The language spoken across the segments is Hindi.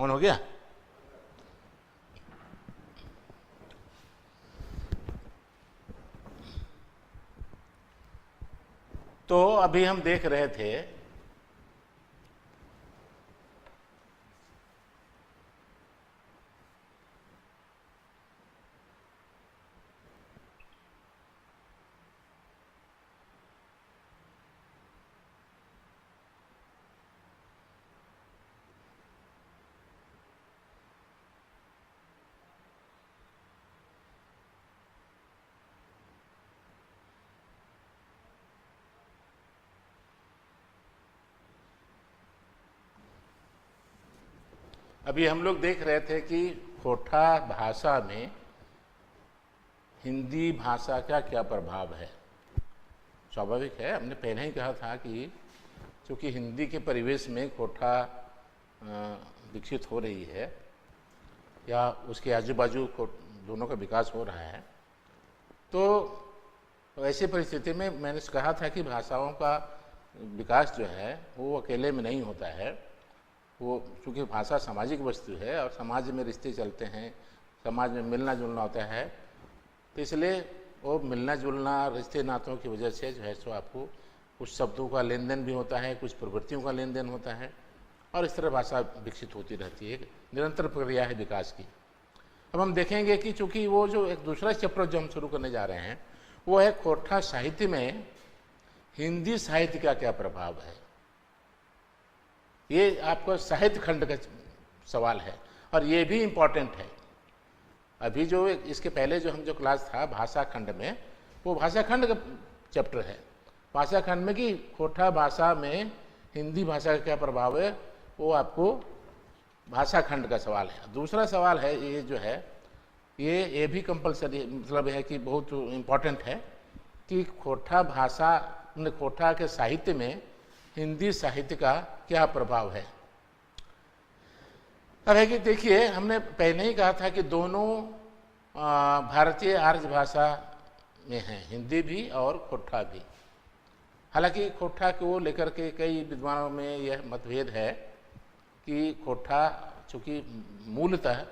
ऑन हो गया? तो अभी हम देख रहे थे अभी हम लोग देख रहे थे कि खोटा भाषा में हिंदी भाषा का क्या प्रभाव है। स्वाभाविक है, हमने पहले ही कहा था कि चूँकि हिंदी के परिवेश में खोटा विकसित हो रही है या उसके आजू बाजू को दोनों का विकास हो रहा है, तो ऐसी परिस्थिति में मैंने कहा था कि भाषाओं का विकास जो है वो अकेले में नहीं होता है। वो चूँकि भाषा सामाजिक वस्तु है और समाज में रिश्ते चलते हैं, समाज में मिलना जुलना होता है, तो इसलिए वो मिलना जुलना रिश्ते नातों की वजह से जो है सो आपको कुछ शब्दों का लेन देन भी होता है, कुछ प्रवृत्तियों का लेन देन होता है और इस तरह भाषा विकसित होती रहती है। निरंतर प्रक्रिया है विकास की। अब हम देखेंगे कि चूँकि वो जो एक दूसरा चैप्टर जो हम शुरू करने जा रहे हैं वो है खोटा साहित्य में हिंदी साहित्य का क्या प्रभाव है। ये आपका साहित्य खंड का सवाल है और ये भी इम्पॉर्टेंट है। अभी जो इसके पहले जो हम जो क्लास था भाषा खंड में, वो भाषा खंड का चैप्टर है। भाषा खंड में कि खोटा भाषा में हिंदी भाषा का क्या प्रभाव है, वो आपको भाषा खंड का सवाल है। दूसरा सवाल है ये जो है ये भी कंपलसरी मतलब है कि बहुत इम्पॉर्टेंट है कि खोटा भाषा खोटा के साहित्य में हिंदी साहित्य का क्या प्रभाव है। अब है कि देखिए, हमने पहले ही कहा था कि दोनों भारतीय आर्य भाषा में हैं, हिंदी भी और खोटा भी। हालांकि खोटा को लेकर के कई विद्वानों में यह मतभेद है कि खोटा चूँकि मूलतः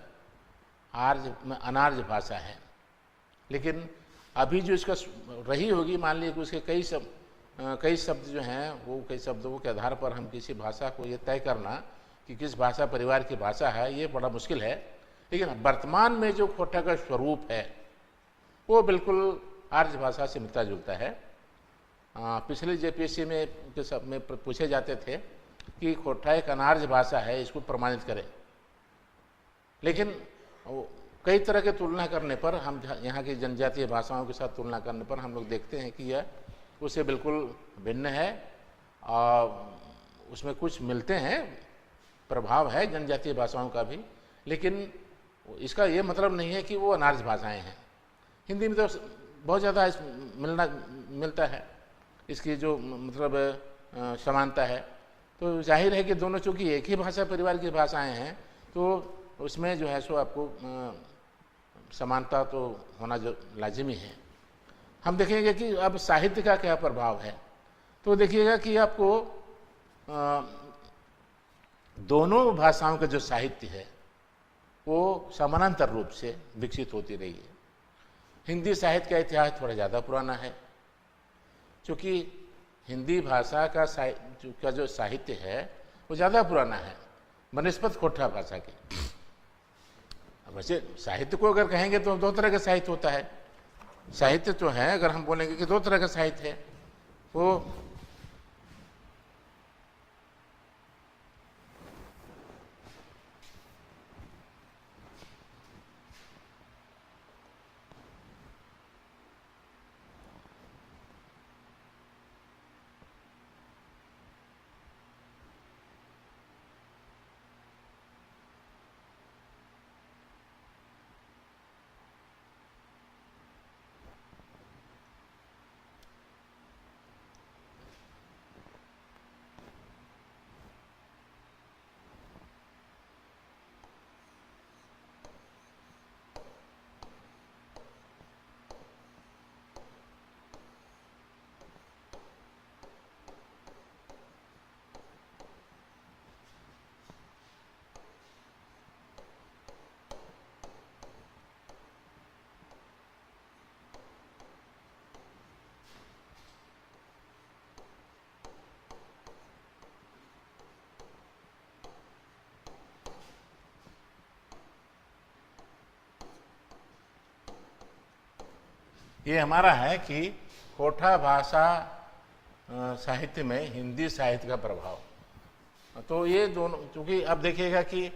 आर्य अनार्य भाषा है, लेकिन अभी जो इसका रही होगी, मान लीजिए कि उसके कई शब्द जो हैं वो कई शब्दों के आधार पर हम किसी भाषा को ये तय करना कि किस भाषा परिवार की भाषा है, ये बड़ा मुश्किल है। लेकिन वर्तमान में जो खोटा का स्वरूप है वो बिल्कुल आर्य भाषा से मिलता जुलता है। पिछले जेपीएससी में पूछे जाते थे कि खोटा एक अनार्य भाषा है, इसको प्रमाणित करें। लेकिन कई तरह के तुलना करने पर, हम यहाँ की जनजातीय भाषाओं के साथ तुलना करने पर हम लोग देखते हैं कि यह उससे बिल्कुल भिन्न है और उसमें कुछ मिलते हैं, प्रभाव है जनजातीय भाषाओं का भी, लेकिन इसका ये मतलब नहीं है कि वो अनार्य भाषाएं हैं। हिंदी में तो बहुत ज़्यादा मिलता है, इसकी जो मतलब समानता है। तो जाहिर है कि दोनों चूँकि एक ही भाषा परिवार की भाषाएं हैं, तो उसमें जो है सो आपको समानता तो होना जो लाजिमी है। हम देखेंगे कि अब साहित्य का क्या प्रभाव है। तो देखिएगा कि आपको दोनों भाषाओं का जो साहित्य है वो समानांतर रूप से विकसित होती रही है। हिंदी साहित्य का इतिहास थोड़ा ज़्यादा पुराना है, क्योंकि हिंदी भाषा का जो साहित्य है वो ज़्यादा पुराना है बनिस्बत खोटा भाषा के। वैसे साहित्य को अगर कहेंगे तो दो तरह का साहित्य होता है। साहित्य तो है, अगर हम बोलेंगे कि दो तरह का साहित्य है, वो ये हमारा है कि कोठा भाषा साहित्य में हिंदी साहित्य का प्रभाव। तो ये दोनों, क्योंकि अब देखिएगा कि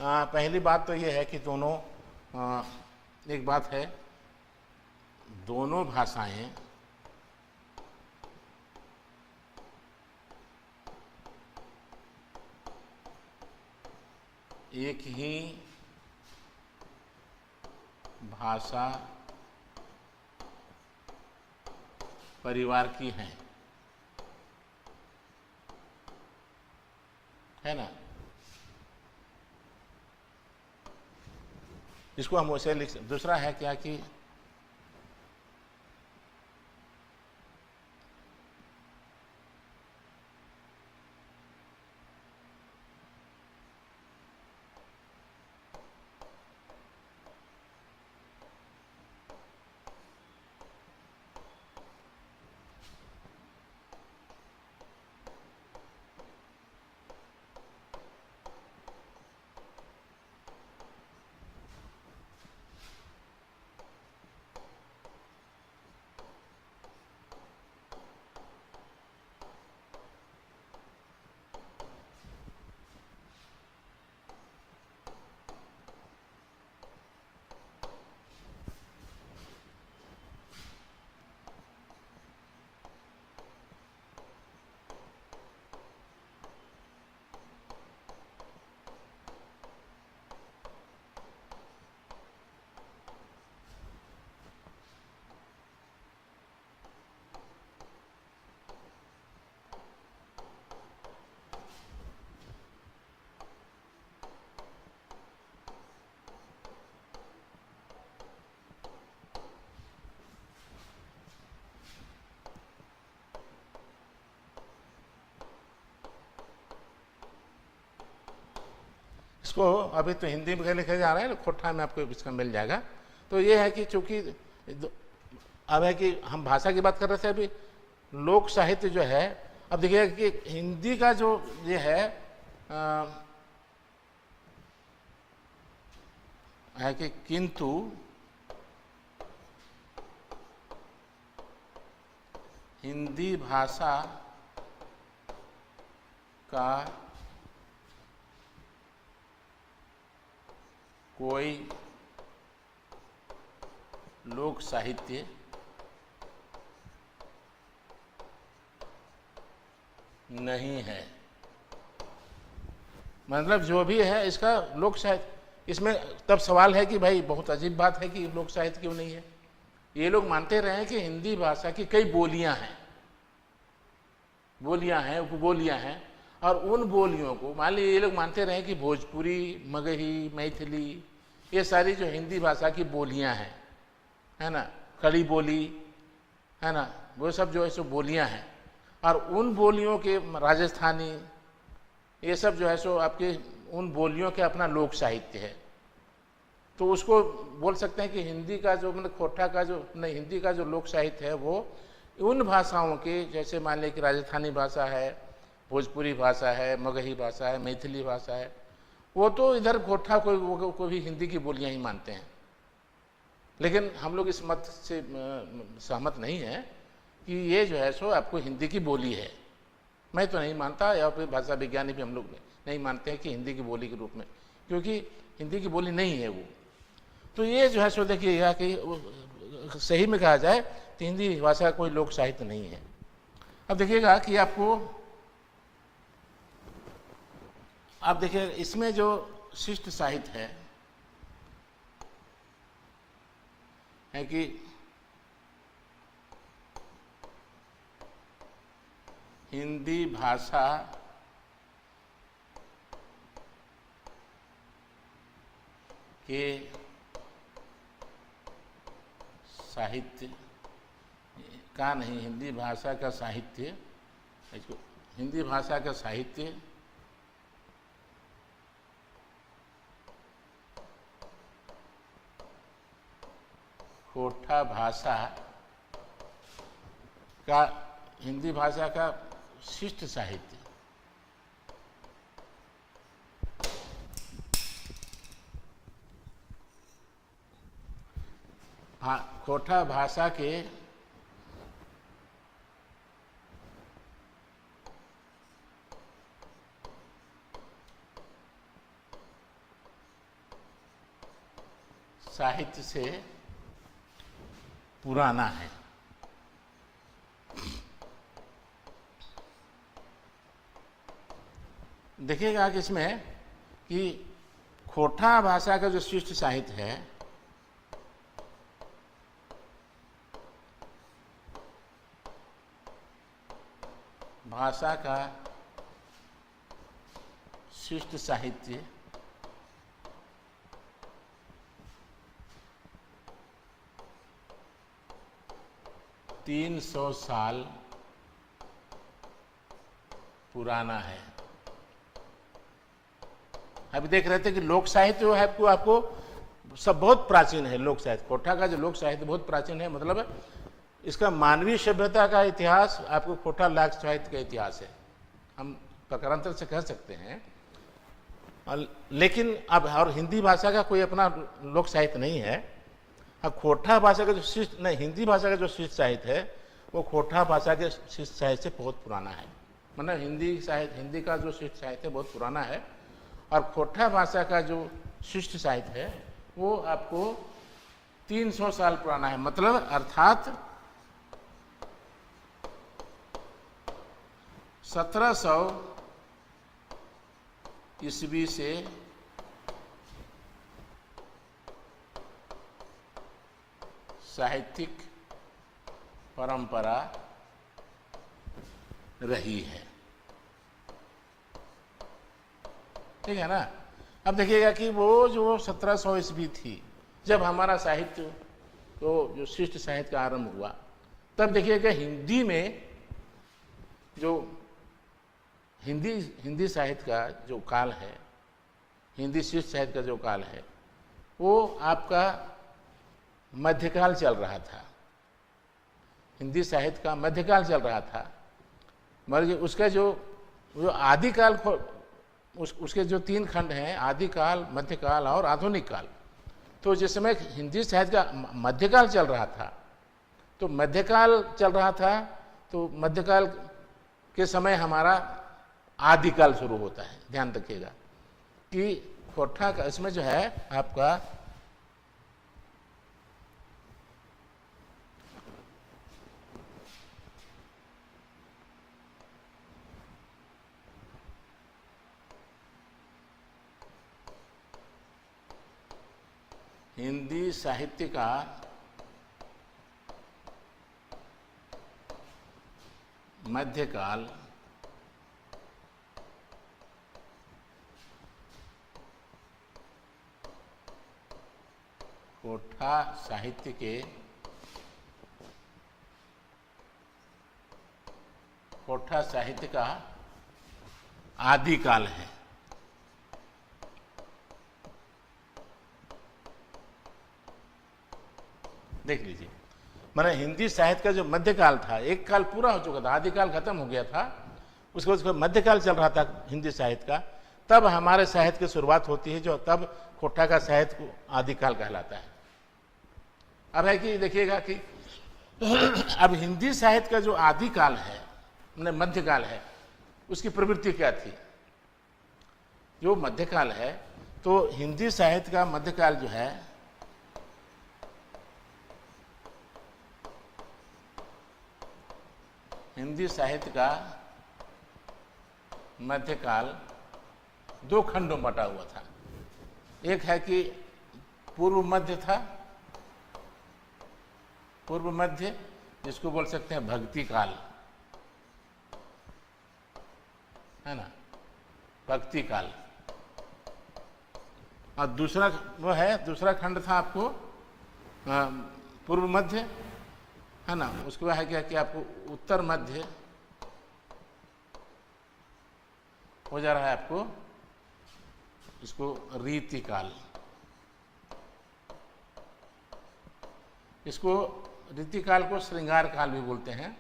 पहली बात तो ये है कि दोनों, एक बात है, दोनों भाषाएं एक ही भाषा परिवार की हैं, है ना। इसको हम वैसे लिख, दूसरा है क्या कि इसको अभी तो हिंदी में लिखा जा रहा है ना, खोठा में आपको इसका मिल जाएगा। तो ये है कि चूंकि अब है कि हम भाषा की बात कर रहे थे, अभी लोक साहित्य जो है, अब देखिएगा कि हिंदी का जो ये है कि किंतु हिंदी भाषा का कोई लोक साहित्य नहीं है। मतलब जो भी है इसका लोक साहित्य, इसमें तब सवाल है कि भाई बहुत अजीब बात है कि लोक साहित्य क्यों नहीं है। ये लोग मानते रहे हैं कि हिंदी भाषा की कई बोलियां हैं, उपबोलियां हैं, और उन बोलियों को मान लीजिए ये लोग मानते रहे कि भोजपुरी, मगही, मैथिली, ये सारी जो हिंदी भाषा की बोलियां हैं, है ना, खड़ी बोली, है ना, वो सब जो है सो बोलियां हैं, और उन बोलियों के राजस्थानी, ये सब जो है सो आपके उन बोलियों के अपना लोक साहित्य है। तो उसको बोल सकते हैं कि हिंदी का जो, मतलब खोठा का जो नहीं, हिंदी का जो लोक साहित्य है वो उन भाषाओं के, जैसे मान लें कि राजस्थानी भाषा है, भोजपुरी भाषा है, मगही भाषा है, मैथिली भाषा है, वो तो इधर खोठा को भी हिंदी की बोलियां ही मानते हैं। लेकिन हम लोग इस मत से सहमत नहीं है कि ये जो है सो आपको हिंदी की बोली है। मैं तो नहीं मानता, या फिर भाषा विज्ञानी भी हम लोग नहीं मानते हैं कि हिंदी की बोली के रूप में, क्योंकि हिंदी की बोली नहीं है वो। तो ये जो है सो देखिएगा कि सही में कहा जाए तो हिंदी भाषा का कोई लोक साहित्य नहीं है। अब देखिएगा कि आपको, आप देखिए इसमें जो शिष्ट साहित्य है कि हिंदी भाषा के साहित्य का नहीं, हिंदी भाषा का साहित्य, इसको हिंदी भाषा का साहित्य खोठा भाषा का, हिंदी भाषा का शिष्ट साहित्य, हाँ, खोटा भाषा के साहित्य से पुराना है। देखिएगा कि इसमें कि खोटा भाषा का जो शिष्ट साहित्य है, भाषा का शिष्ट साहित्य 300 साल पुराना है। अभी देख रहे थे कि लोक साहित्य जो है आपको सब बहुत प्राचीन है। लोक साहित्य, खोटा का जो लोक साहित्य बहुत प्राचीन है, मतलब इसका मानवीय सभ्यता का इतिहास आपको खोटा लोक साहित्य का इतिहास है, हम प्रकारांतर से कह सकते हैं। लेकिन अब और हिंदी भाषा का कोई अपना लोक साहित्य नहीं है। अब खोटा भाषा का जो शिष्ट नहीं, हिंदी भाषा का जो शिष्ट साहित्य है वो खोटा भाषा के शिष्ट साहित्य से बहुत पुराना है। मतलब हिंदी का जो शिष्ट साहित्य बहुत पुराना है, और खोटा भाषा का जो शिष्ट साहित्य है वो आपको 300 साल पुराना है। मतलब अर्थात 1700 ईस्वी से साहित्यिक परंपरा रही है। ठीक है ना। अब देखिएगा कि वो जो 1700 ईस्वी थी जब हमारा साहित्य तो जो शिष्ट साहित्य का आरंभ हुआ, तब देखिएगा हिंदी में जो हिंदी साहित्य का जो काल है, हिंदी शिष्ट साहित्य का जो काल है, वो आपका मध्यकाल चल रहा था। हिंदी साहित्य का मध्यकाल चल रहा था, मगर उसका जो आदिकाल, उसके जो 3 खंड हैं, आदिकाल, मध्यकाल और आधुनिक काल। तो जिस समय हिंदी साहित्य का मध्यकाल चल रहा था, तो मध्यकाल चल रहा था, तो मध्यकाल के समय हमारा आदिकाल शुरू होता है। ध्यान रखिएगा कि खोटा का इसमें जो है आपका हिंदी साहित्य का मध्यकाल खोटा साहित्य के खोटा साहित्य का आदिकाल है। देख लीजिए, माने हिंदी साहित्य का जो मध्यकाल था, एक काल पूरा हो चुका था, आदिकाल खत्म हो गया था, उसके मध्यकाल चल रहा था हिंदी साहित्य का। तब हमारे साहित्य की शुरुआत होती है, जो तब खोटा का साहित्य को आदिकाल कहलाता है। अब है कि देखिएगा कि अब हिंदी साहित्य का जो आदिकाल है, मध्यकाल है, उसकी प्रवृत्ति क्या थी? जो मध्यकाल है, तो हिंदी साहित्य का मध्यकाल जो है हिंदी साहित्य का मध्यकाल 2 खंडों में बटा हुआ था। एक है कि पूर्व मध्य था, पूर्व मध्य, जिसको बोल सकते हैं भक्ति काल, है ना, भक्ति काल। और दूसरा वो है, दूसरा खंड था आपको पूर्व मध्य, है ना। उसके बाद है क्या कि आपको उत्तर मध्य हो जा रहा है, आपको इसको रीति काल, इसको रीति काल को श्रृंगार काल भी बोलते हैं,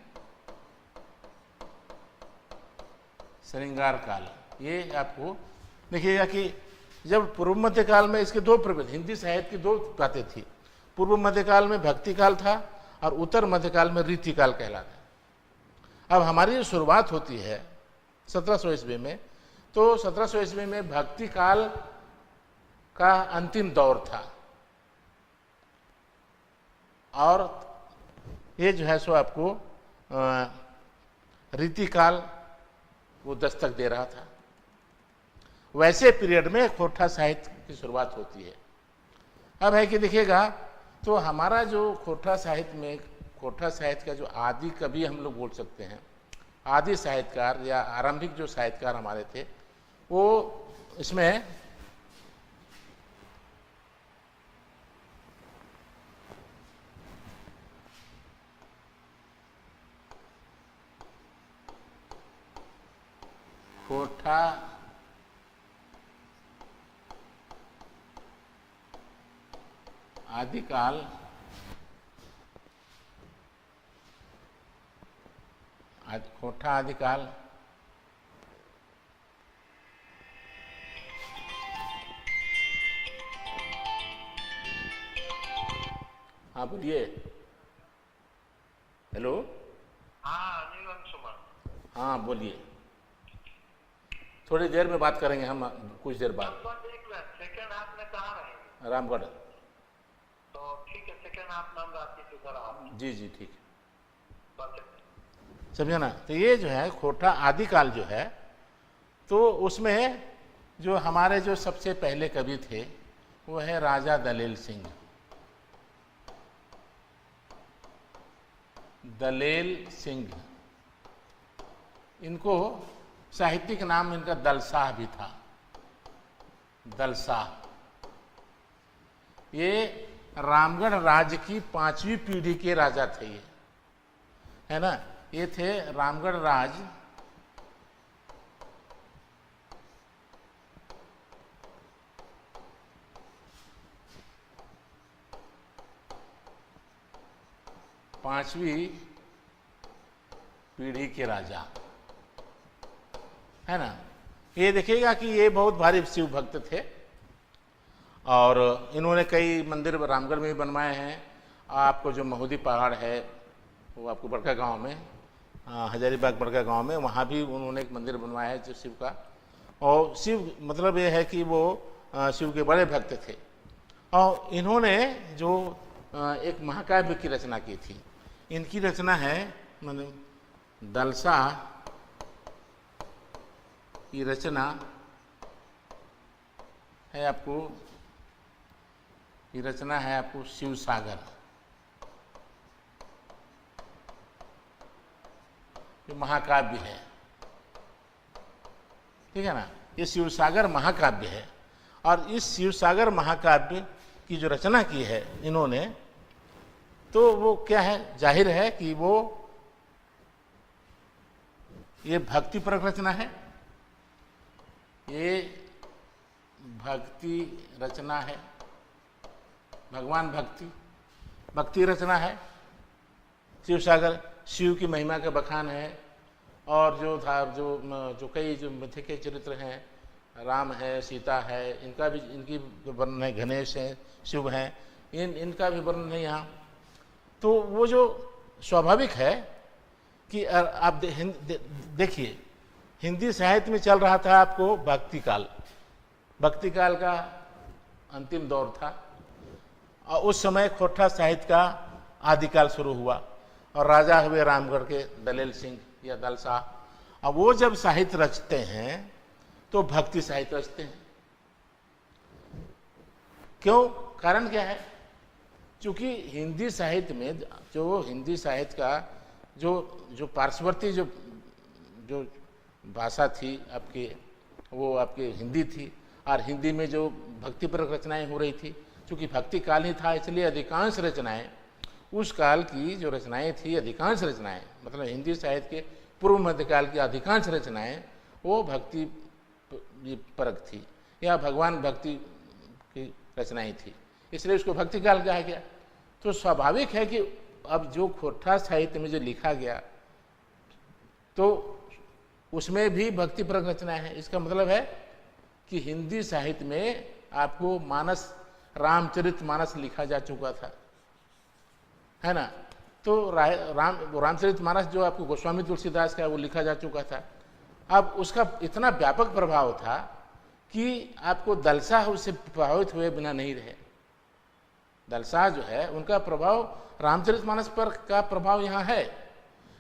श्रृंगार काल। ये आपको देखिएगा कि जब पूर्व मध्य काल में इसके 2 प्रभेद, हिंदी साहित्य की 2 बातें थी। पूर्व मध्यकाल में भक्तिकाल था और उत्तर मध्यकाल में रीतिकाल कहलाता। अब हमारी जो शुरुआत होती है 1700 ईस्वी में, तो 1700 ईस्वी में भक्तिकाल का अंतिम दौर था और ये जो है सो आपको रीतिकाल वो दस्तक दे रहा था। वैसे पीरियड में खोटा साहित्य की शुरुआत होती है। अब है कि देखिएगा, तो हमारा जो खोटा साहित्य में, खोटा साहित्य का जो आदि कवि हम लोग बोल सकते हैं, आदि साहित्यकार या आरंभिक जो साहित्यकार हमारे थे, वो इसमें खोटा आदिकाल खोटा आदिकाल हाँ बोलिए। हेलो, हाँ बोलिए। थोड़ी देर में बात करेंगे हम, कुछ देर बाद। सेकंड हाफ में कहाँ रहेंगे? रामगढ़। तो ठीक है, सेकंड हाफ में हम रात को आप। जी जी ठीक है, समझे ना। तो ये जो है खोटा आदिकाल जो है, तो उसमें जो हमारे जो सबसे पहले कवि थे वो है राजा दलेल सिंह। दलेल सिंह, इनको साहित्यिक नाम इनका दलसाह भी था, दलसाह। ये रामगढ़ राज्य की 5वीं पीढ़ी के राजा थे, ये है ना। ये थे रामगढ़ राज पांचवी पीढ़ी के राजा, है ना। ये देखिएगा कि ये बहुत भारी शिव भक्त थे और इन्होंने कई मंदिर रामगढ़ में भी बनवाए हैं। आपको जो महुदी पहाड़ है वो आपको बड़का गांव में, हजारीबाग बड़का गांव में, वहाँ भी उन्होंने एक मंदिर बनवाया है जो शिव का। और शिव मतलब ये है कि वो शिव के बड़े भक्त थे। और इन्होंने जो एक महाकाव्य की रचना की थी, इनकी रचना है मतलब दलसा की रचना है आपको, ये रचना है आपको शिव सागर, जो महाकाव्य है, ठीक है ना। ये शिव सागर महाकाव्य है और इस शिव सागर महाकाव्य की जो रचना की है इन्होंने, तो वो क्या है, जाहिर है कि वो ये भक्तिपरक रचना है, ये भक्ति रचना है, भगवान भक्ति रचना है। शिव सागर शिव की महिमा का बखान है और जो था जो कई जो मिथ्य के चरित्र हैं, राम है, सीता है, इनका भी, इनकी वर्णन है, गणेश है, शिव हैं, इनका भी वर्णन है यहाँ। तो वो जो स्वाभाविक है कि आप देखिए हिंदी साहित्य में चल रहा था आपको भक्ति काल का अंतिम दौर था और उस समय खोटा साहित्य का आदिकाल शुरू हुआ और राजा हुए रामगढ़ के दलेल सिंह या दलशाह। अब वो जब साहित्य रचते हैं तो भक्ति साहित्य रचते हैं। क्यों? कारण क्या है? क्योंकि हिंदी साहित्य में जो हिंदी साहित्य का जो पार्श्ववर्ती जो भाषा थी आपकी, वो आपकी हिंदी थी और हिंदी में जो भक्तिपरक रचनाएं हो रही थी, क्योंकि भक्ति काल ही था इसलिए अधिकांश रचनाएं, उस काल की जो रचनाएं थी, अधिकांश रचनाएं मतलब हिंदी साहित्य के पूर्व मध्यकाल की अधिकांश रचनाएं वो भक्ति परक थी या भगवान भक्ति की रचनाएं थी, इसलिए उसको भक्ति काल कहा गया। तो स्वाभाविक है कि अब जो खोटा साहित्य में जो लिखा गया तो उसमें भी भक्तिपरक रचनाएं हैं। इसका मतलब है कि हिंदी साहित्य में आपको रामचरित मानस लिखा जा चुका था, है ना। तो रामचरितमानस जो आपको गोस्वामी तुलसीदास का है वो लिखा जा चुका था। अब उसका इतना व्यापक प्रभाव था कि आपको दलसा उससे प्रभावित हुए बिना नहीं रहे। दलसा जो है उनका प्रभाव रामचरितमानस पर का प्रभाव यहाँ है।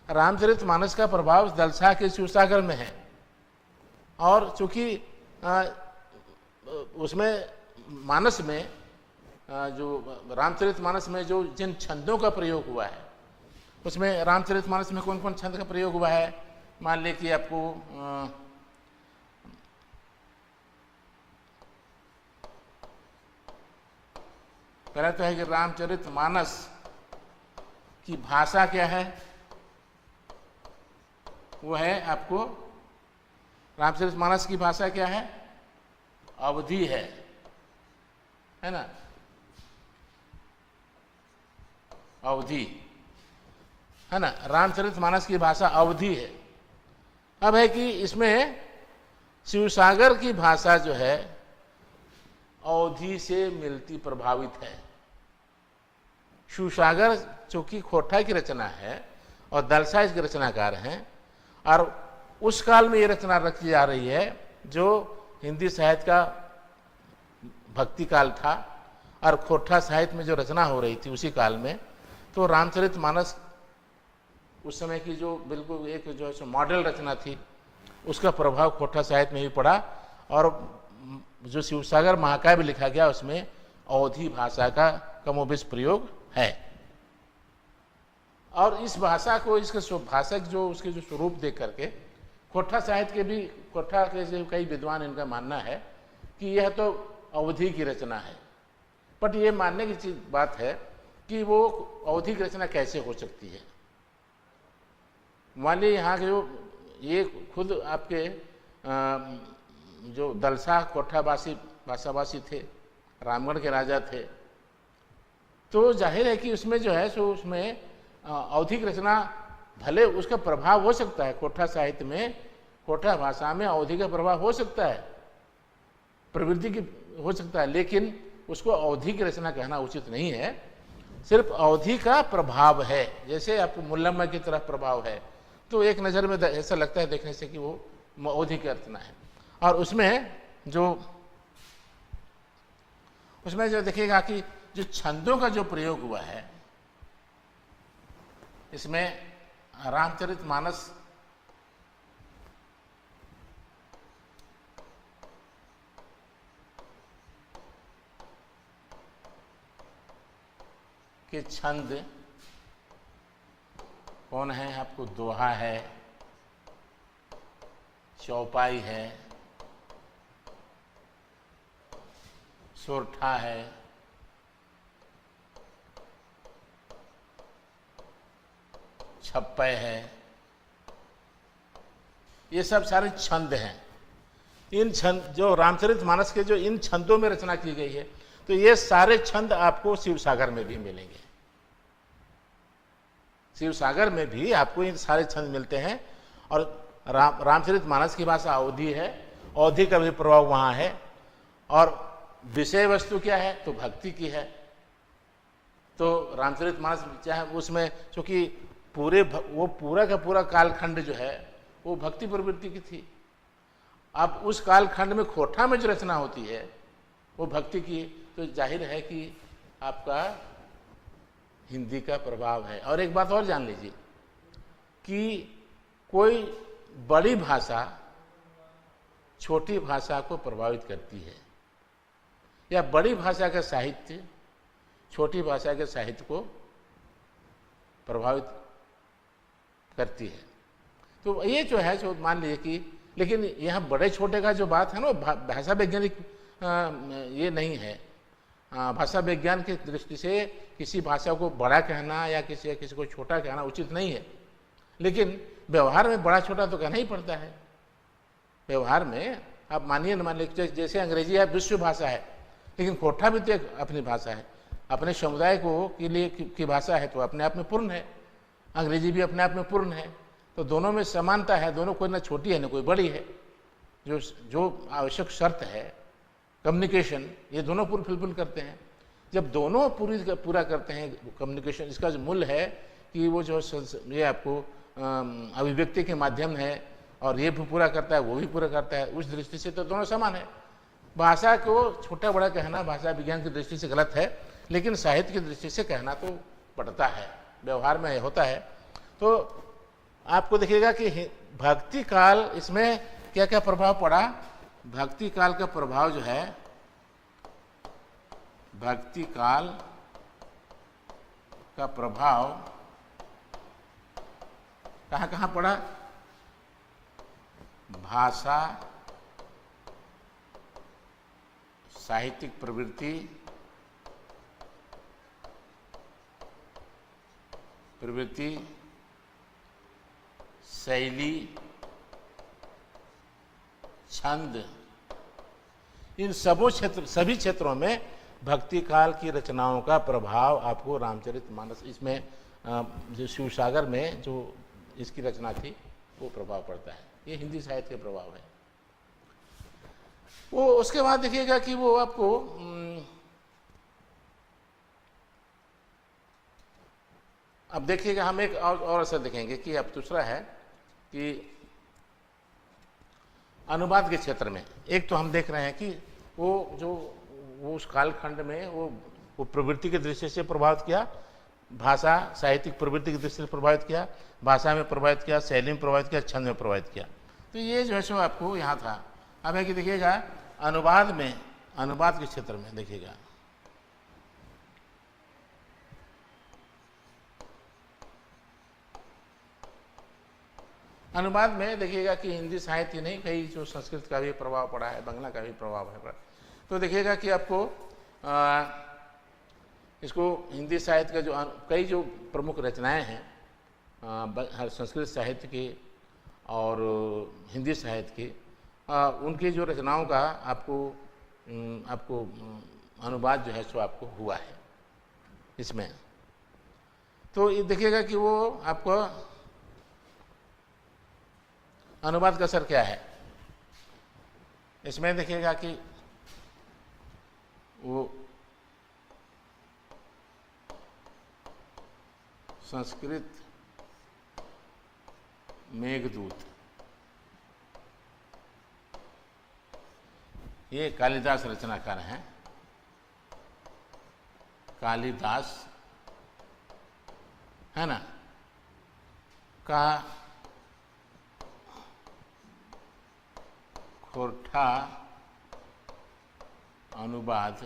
रामचरितमानस का प्रभाव दलसा के शिवसागर में है। और चूंकि उसमें मानस में जो रामचरितमानस में जो जिन छंदों का प्रयोग हुआ है, उसमें रामचरितमानस में कौन कौन छंद का प्रयोग हुआ है, मान लें कि आपको पहला तो है कि रामचरितमानस की भाषा क्या है, वो है आपको रामचरितमानस की भाषा क्या है, अवधी है ना, अवधी है ना। रामचरितमानस की भाषा अवधी है। अब है कि इसमें शिवसागर की भाषा जो है अवधी से मिलती प्रभावित है। शिवसागर चूंकि खोटा की रचना है और दलसा इसके रचनाकार हैं, और उस काल में ये रचना रखी जा रही है जो हिंदी साहित्य का भक्ति काल था, और खोटा साहित्य में जो रचना हो रही थी उसी काल में। तो रामचरितमानस उस समय की जो बिल्कुल एक जो है मॉडल रचना थी, उसका प्रभाव खोटा साहित्य में भी पड़ा। और जो शिवसागर महाकाव्य लिखा गया उसमें अवधी भाषा का कमोबेश प्रयोग है। और इस भाषा को, इसके भाषा जो उसके जो स्वरूप देख करके खोटा साहित्य के भी, खोटा के जो कई विद्वान इनका मानना है कि यह तो अवधी की रचना है। बट ये मानने की बात है कि वो अवधी की रचना कैसे हो सकती है। मान लीजिए यहाँ के जो ये खुद आपके जो दलसा कोठावासी भाषाभाषी थे, रामगढ़ के राजा थे, तो जाहिर है कि उसमें जो है सो उसमें अवधी की रचना, भले उसका प्रभाव हो सकता है कोठा साहित्य में, कोठा भाषा में अवधी का प्रभाव हो सकता है, प्रवृत्ति की हो सकता है, लेकिन उसको अवधी की रचना कहना उचित नहीं है। सिर्फ अवधी का प्रभाव है, जैसे आपको मुल्लम्मा की तरफ प्रभाव है, तो एक नज़र में ऐसा लगता है देखने से कि वो अवधी की रचना है। और उसमें जो देखिएगा कि जो छंदों का जो प्रयोग हुआ है, इसमें रामचरितमानस के छंद कौन है, आपको दोहा है, चौपाई है, सोरठा है, छप्पय है, ये सब सारे छंद हैं। इन छंद जो रामचरितमानस के जो इन छंदों में रचना की गई है, तो ये सारे छंद आपको शिवसागर में भी मिलेंगे। शिवसागर में भी आपको ये सारे छंद मिलते हैं। और रामचरितमानस की भाषा अवधी है, अवधी का भी प्रभाव वहाँ है। और विषय वस्तु क्या है, तो भक्ति की है। तो रामचरितमानस चाहे उसमें चूँकि वो पूरा का पूरा कालखंड जो है वो भक्ति प्रवृत्ति की थी। अब उस कालखंड में खोटा में जो रचना होती है वो भक्ति की, तो जाहिर है कि आपका हिंदी का प्रभाव है। और एक बात और जान लीजिए कि कोई बड़ी भाषा छोटी भाषा को प्रभावित करती है, या बड़ी भाषा का साहित्य छोटी भाषा के साहित्य को प्रभावित करती है। तो ये जो है सो मान लीजिए कि, लेकिन यहाँ बड़े छोटे का जो बात है ना, भाषा वैज्ञानिक ये नहीं है। भाषा विज्ञान की दृष्टि से किसी भाषा को बड़ा कहना या किसी को छोटा कहना उचित नहीं है, लेकिन व्यवहार में बड़ा छोटा तो कहना ही पड़ता है। व्यवहार में आप मानिए न मान लीजिए, जैसे अंग्रेजी है विश्व भाषा है, लेकिन खोटा भी तो एक अपनी भाषा है, अपने समुदाय को के लिए की भाषा है, तो अपने आप में पूर्ण है। अंग्रेजी भी अपने आप में पूर्ण है। तो दोनों में समानता है, दोनों कोई ना छोटी है ना कोई बड़ी है। जो आवश्यक शर्त है कम्युनिकेशन, ये दोनों पूर्ण फुलफिल करते हैं। जब दोनों पूरा करते हैं कम्युनिकेशन, इसका जो मूल है कि वो जो ये आपको अभिव्यक्ति के माध्यम है और ये भी पूरा करता है, वो भी पूरा करता है, उस दृष्टि से तो दोनों समान है। भाषा को छोटा बड़ा कहना भाषा विज्ञान की दृष्टि से गलत है, लेकिन साहित्य की दृष्टि से कहना तो पड़ता है, व्यवहार में होता है। तो आपको देखिएगा कि भक्ति काल, इसमें क्या क्या प्रभाव पड़ा। भक्ति काल का प्रभाव जो है, भक्ति काल का प्रभाव कहाँ कहाँ पड़ा। भाषा, साहित्यिक प्रवृत्ति, शैली, छंद, इन सभी क्षेत्रों में भक्ति काल की रचनाओं का प्रभाव आपको रामचरितमानस, इसमें जो शिवसागर में जो इसकी रचना थी वो प्रभाव पड़ता है। ये हिंदी साहित्य का प्रभाव है। वो उसके बाद देखिएगा कि वो आपको अब देखिएगा, हम एक और असर देखेंगे कि अब दूसरा है कि अनुवाद के क्षेत्र में एक तो हम देख रहे हैं कि वो उस कालखंड में वो प्रवृत्ति की दृष्टि से प्रभावित किया, भाषा साहित्यिक प्रवृत्ति की दृष्टि से प्रभावित किया, भाषा में प्रभावित किया, शैली में प्रभावित किया, छंद में प्रभावित किया। तो ये जो है सो आपको यहाँ था। अब है कि देखिएगा अनुवाद में, अनुवाद के क्षेत्र में देखिएगा, अनुवाद में देखिएगा कि हिंदी साहित्य नहीं, कई जो संस्कृत का भी प्रभाव पड़ा है, बांग्ला का भी प्रभाव है। तो देखिएगा कि आपको इसको हिंदी साहित्य का जो कई जो प्रमुख रचनाएं हैं संस्कृत साहित्य की और हिंदी साहित्य की, उनकी जो रचनाओं का आपको अनुवाद जो है सो आपको हुआ है इसमें। तो ये देखिएगा कि वो आपको अनुवाद का असर क्या है इसमें। देखिएगा कि वो संस्कृत मेघदूत, ये कालिदास रचनाकार हैं, कालिदास है ना, का खोरठा अनुवाद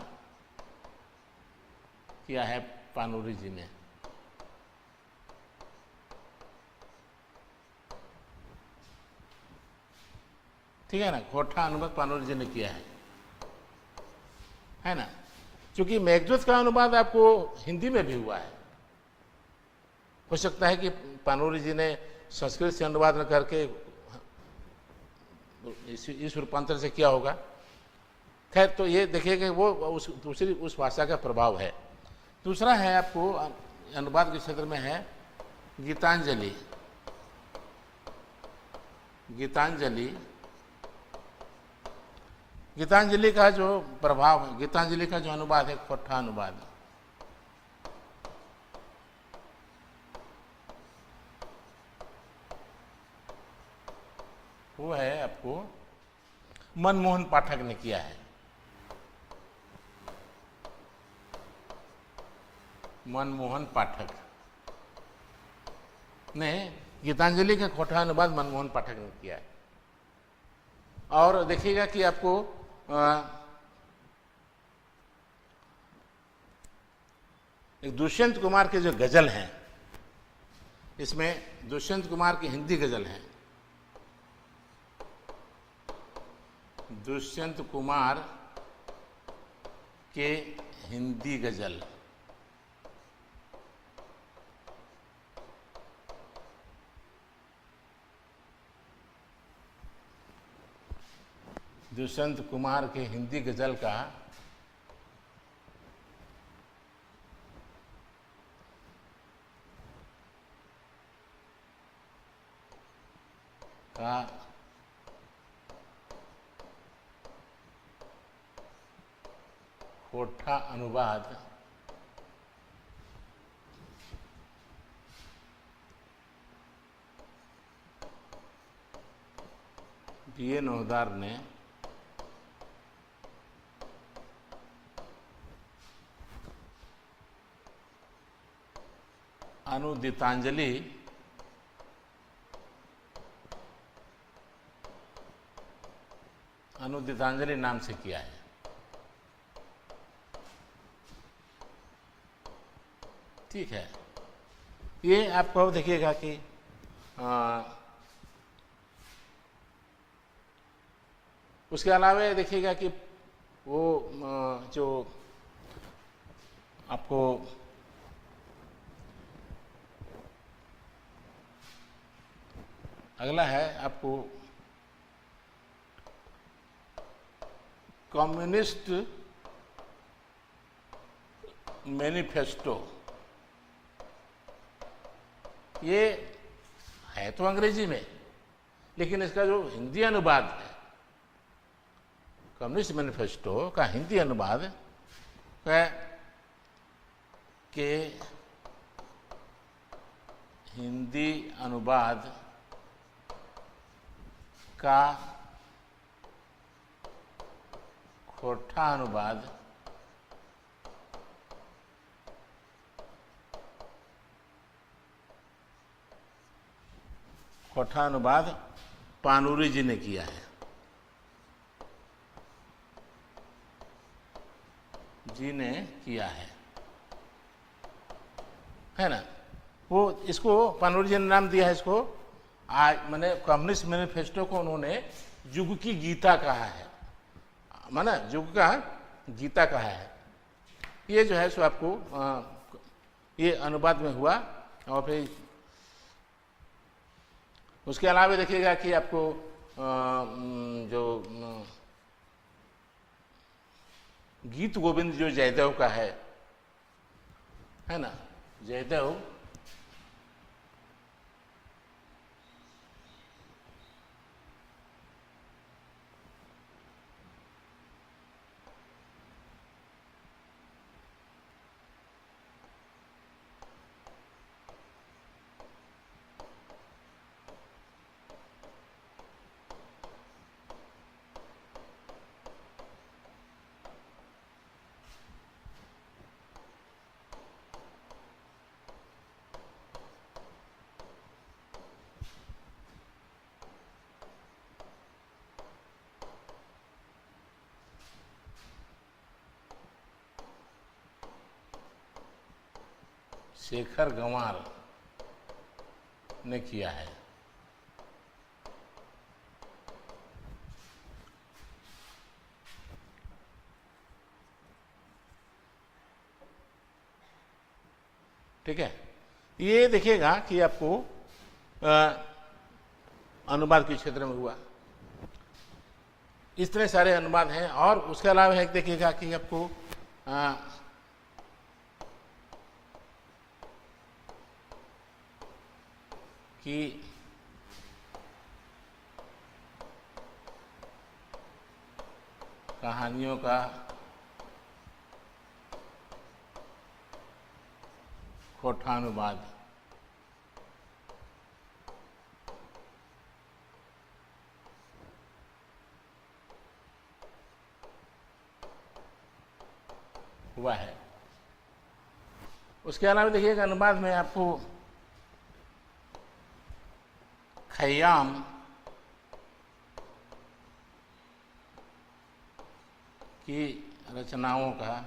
किया है पानूरी जी ने। ठीक है ना, खोरठा अनुवाद पानूरी जी ने किया है ना। क्योंकि मेघदूत का अनुवाद आपको हिंदी में भी हुआ है, हो सकता है कि पानूरी जी ने संस्कृत से अनुवाद न करके इस रूपांतर से किया होगा। खैर, तो ये देखिएगा वो उस भाषा का प्रभाव है। दूसरा है आपको अनुवाद के क्षेत्र में है गीतांजलि। गीतांजलि का जो प्रभाव है, गीतांजलि का जो अनुवाद है खोरठा अनुवाद, वो है आपको मनमोहन पाठक ने किया है। मनमोहन पाठक ने गीतांजलि का खोरठा अनुवाद मनमोहन पाठक ने किया है। और देखिएगा कि आपको एक दुष्यंत कुमार के जो गजल हैं, इसमें दुष्यंत कुमार की हिंदी गजल हैं। दुष्यंत कुमार के हिंदी गजल, दुष्यंत कुमार के हिंदी गजल का खोरठा अनुवाद टी.ए. नौदार ने अनुदितांजलि नाम से किया है। ठीक है, ये आपको देखिएगा कि उसके अलावा देखिएगा कि वो जो आपको अगला है आपको कम्युनिस्ट मैनिफेस्टो। ये है तो अंग्रेजी में, लेकिन इसका जो हिंदी अनुवाद है, कम्युनिस्ट मैनिफेस्टो का हिंदी अनुवाद है कि हिंदी अनुवाद का खोटा अनुवाद पानूरी जी ने किया है। है ना। वो इसको पानूरी जी ने नाम दिया है इसको, आज मैंने कम्युनिस्ट मैनिफेस्टो को उन्होंने युग की गीता कहा है, माना युग का गीता कहा है। ये जो है सो आपको ये अनुवाद में हुआ। और फिर उसके अलावा देखिएगा कि आपको जो गीत गोविंद जो जयदेव का है ना, जयदेव शेखर गंवार ने किया है। ठीक है, ये देखिएगा कि आपको अनुवाद के क्षेत्र में हुआ। इस तरह सारे अनुवाद हैं। और उसके अलावा है देखिएगा कि आपको कि कहानियों का खोटा अनुवाद हुआ है। उसके अलावा देखिएगा अनुवाद में आपको खयाम की रचनाओं का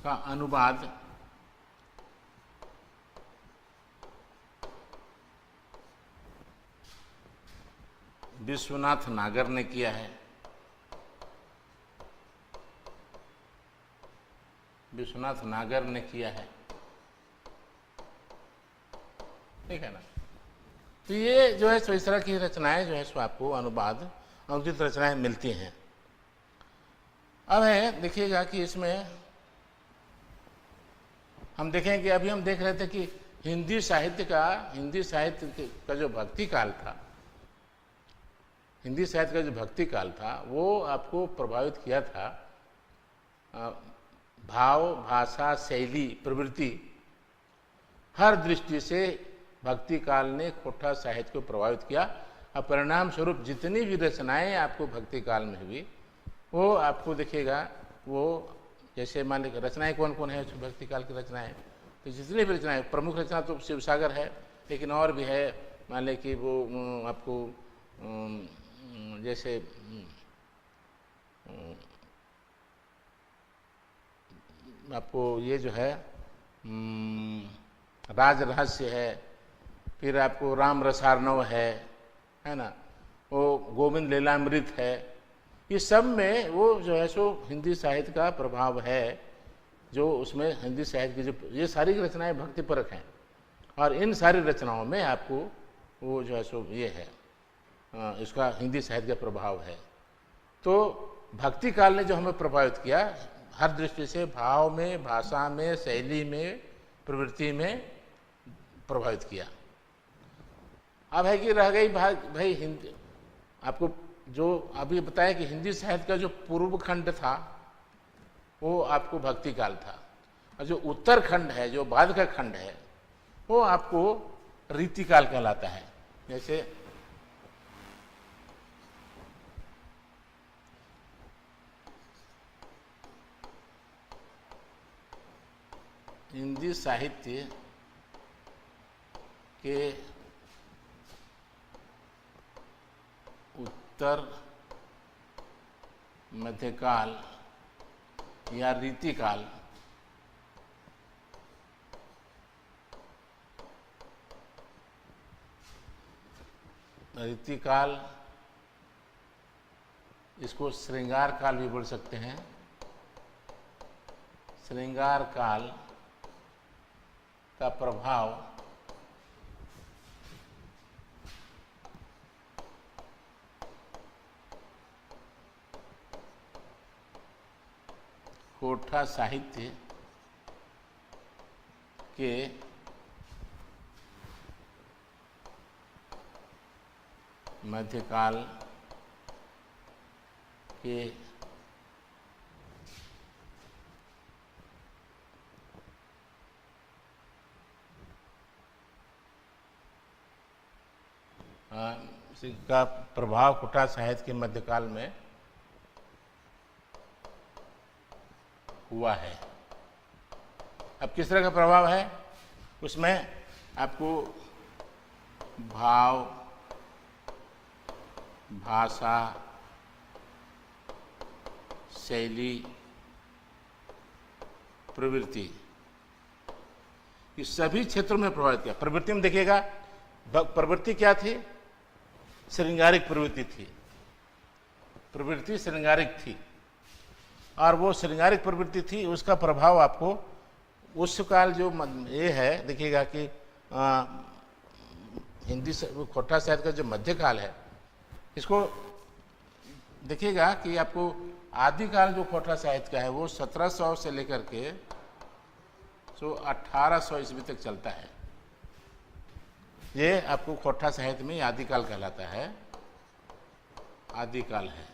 अनुवाद विश्वनाथ नागर ने किया है। विश्वनाथ नागर ने किया है। ठीक है ना। तो ये जो है सो इस तरह की रचनाएं जो है सो आपको अनुदित रचनाएं मिलती हैं। अब है देखिएगा कि इसमें हम देखें कि अभी हम देख रहे थे कि हिंदी साहित्य का जो भक्ति काल था, हिंदी साहित्य का जो भक्ति काल था वो आपको प्रभावित किया था भाव, भाषा, शैली, प्रवृत्ति हर दृष्टि से भक्ति काल ने खोटा साहित्य को प्रभावित किया और परिणाम स्वरूप जितनी भी रचनाएं आपको भक्ति काल में हुई वो आपको दिखेगा। वो जैसे मान लीजिए रचनाएं कौन कौन है भक्ति काल की रचनाएं, तो जितनी भी रचनाएं, प्रमुख रचना तो शिवसागर है, लेकिन और भी है। मान लें कि वो आपको जैसे आपको ये जो है राज रहस्य है, फिर आपको राम रसार्णव है ना, वो गोविंद लीलामृत है। ये सब में वो जो है सो हिंदी साहित्य का प्रभाव है, जो उसमें हिंदी साहित्य की जो ये सारी रचनाएं भक्तिपरक हैं, और इन सारी रचनाओं में आपको वो जो है सो ये है इसका हिंदी साहित्य का प्रभाव है। तो भक्ति काल ने जो हमें प्रभावित किया हर दृष्टि से, भाव में, भाषा में, शैली में, प्रवृत्ति में प्रभावित किया। अब है कि रह गई भाई हिंदी, आपको जो अभी बताया कि हिंदी साहित्य का जो पूर्व खंड था वो आपको भक्ति काल था, और जो उत्तर खंड है, जो बाद का खंड है, वो आपको रीति काल कहलाता है। जैसे हिंदी साहित्य के उत्तर मध्यकाल या रीतिकाल रीतिकाल, इसको श्रृंगार काल भी बोल सकते हैं। श्रृंगार काल का प्रभाव खोटा साहित्य के मध्यकाल के का प्रभाव खोटा साहित्य के मध्यकाल में हुआ है। अब किस तरह का प्रभाव है उसमें, आपको भाव, भाषा, शैली, प्रवृत्ति, इस सभी क्षेत्रों में प्रभावित किया। प्रवृत्ति में देखिएगा, प्रवृत्ति क्या थी? श्रृंगारिक प्रवृत्ति थी। प्रवृत्ति श्रृंगारिक थी, और वो श्रृंगारिक प्रवृत्ति थी, उसका प्रभाव आपको उस काल जो ये है, देखिएगा कि हिंदी खोटा साहित्य का जो मध्यकाल है, इसको देखिएगा कि आपको आदिकाल जो खोटा साहित्य का है वो 1700 से लेकर के तो 1800 ईस्वी तक चलता है। ये आपको खोटा साहित्य में आदिकाल कहलाता है, आदिकाल है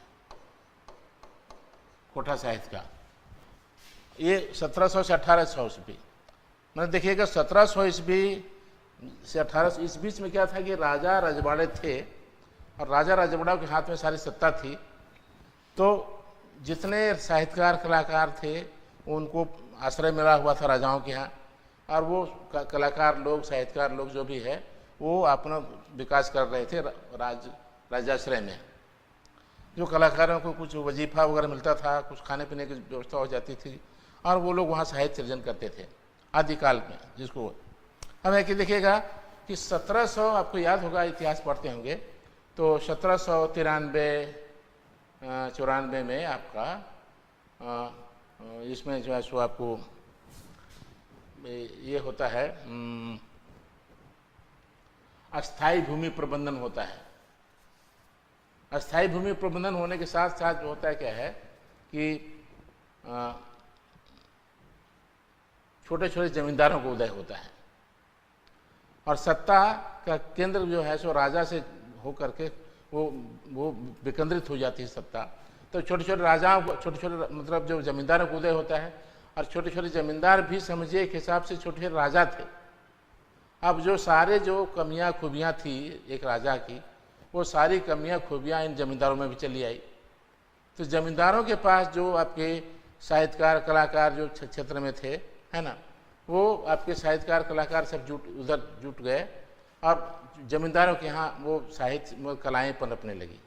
खोटा साहित्य का। ये 1700 से 1800 ईस्वी, मतलब देखिएगा 1700 ईस्वी से 1800 इस बीच में क्या था कि राजा रजवाड़े थे, और राजा रजवाड़ों के हाथ में सारी सत्ता थी। तो जितने साहित्यकार कलाकार थे उनको आश्रय मिला हुआ था राजाओं के यहाँ, और वो कलाकार लोग, साहित्यकार लोग जो भी है वो अपना विकास कर रहे थे राजाश्रय में। जो कलाकारों को कुछ वजीफा वगैरह मिलता था, कुछ खाने पीने की व्यवस्था हो जाती थी, और वो लोग वहाँ साहित्य सृजन करते थे आदिकाल में, जिसको अब है कि देखिएगा कि 1700, आपको याद होगा, इतिहास पढ़ते होंगे, तो 1793-94 में आपका इसमें जो है सो आपको ये होता है, अस्थाई भूमि प्रबंधन होता है। अस्थाई भूमि प्रबंधन होने के साथ साथ जो होता है क्या है कि छोटे छोटे जमींदारों को उदय होता है, और सत्ता का केंद्र जो है सो राजा से हो करके वो विकेंद्रित हो जाती है सत्ता। तो छोटे छोटे राजाओं को, छोटे छोटे मतलब जो जमींदारों को उदय होता है, और छोटे छोटे जमींदार भी समझिए एक हिसाब से छोटे छोटे राजा थे, अब जो सारे जो कमियां खूबियां थी एक राजा की, वो सारी कमियां खूबियां इन जमींदारों में भी चली आई। तो जमींदारों के पास जो आपके साहित्यकार कलाकार जो क्षेत्र में थे, है ना, वो आपके साहित्यकार कलाकार सब जुट गए और जमींदारों के यहाँ वो साहित्य कलाएँ पनपने लगी।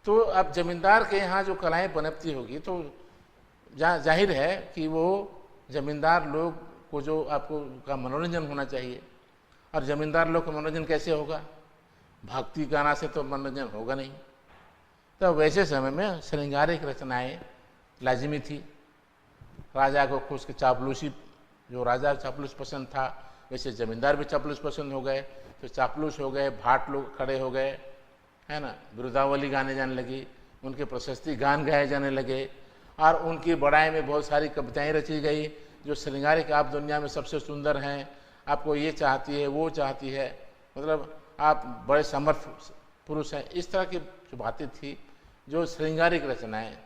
तो अब जमींदार के यहाँ जो कलाएँ पनपती होगी तो जाहिर है कि वो जमींदार लोग को जो आपको का मनोरंजन होना चाहिए। और जमींदार लोग का मनोरंजन कैसे होगा? भक्ति गाना से तो मनोरंजन होगा नहीं। तो वैसे समय में श्रृंगारिक रचनाएँ लाजिमी थी। राजा को खुश चापलूसी, जो राजा चापलूस पसंद था, वैसे जमींदार भी चापलूस पसंद हो गए। तो चापलूस हो गए, भाट लोग खड़े हो गए, है ना, बिरुदावली गाने जाने लगी, उनके प्रशस्ति गान गाए जाने लगे और उनकी बड़ाई में बहुत सारी कविताएं रची गई जो श्रृंगारिक आप दुनिया में सबसे सुंदर हैं, आपको ये चाहती है, वो चाहती है, मतलब आप बड़े समर्थ पुरुष हैं, इस तरह की जो बातें थी, जो श्रृंगारिक रचनाएं,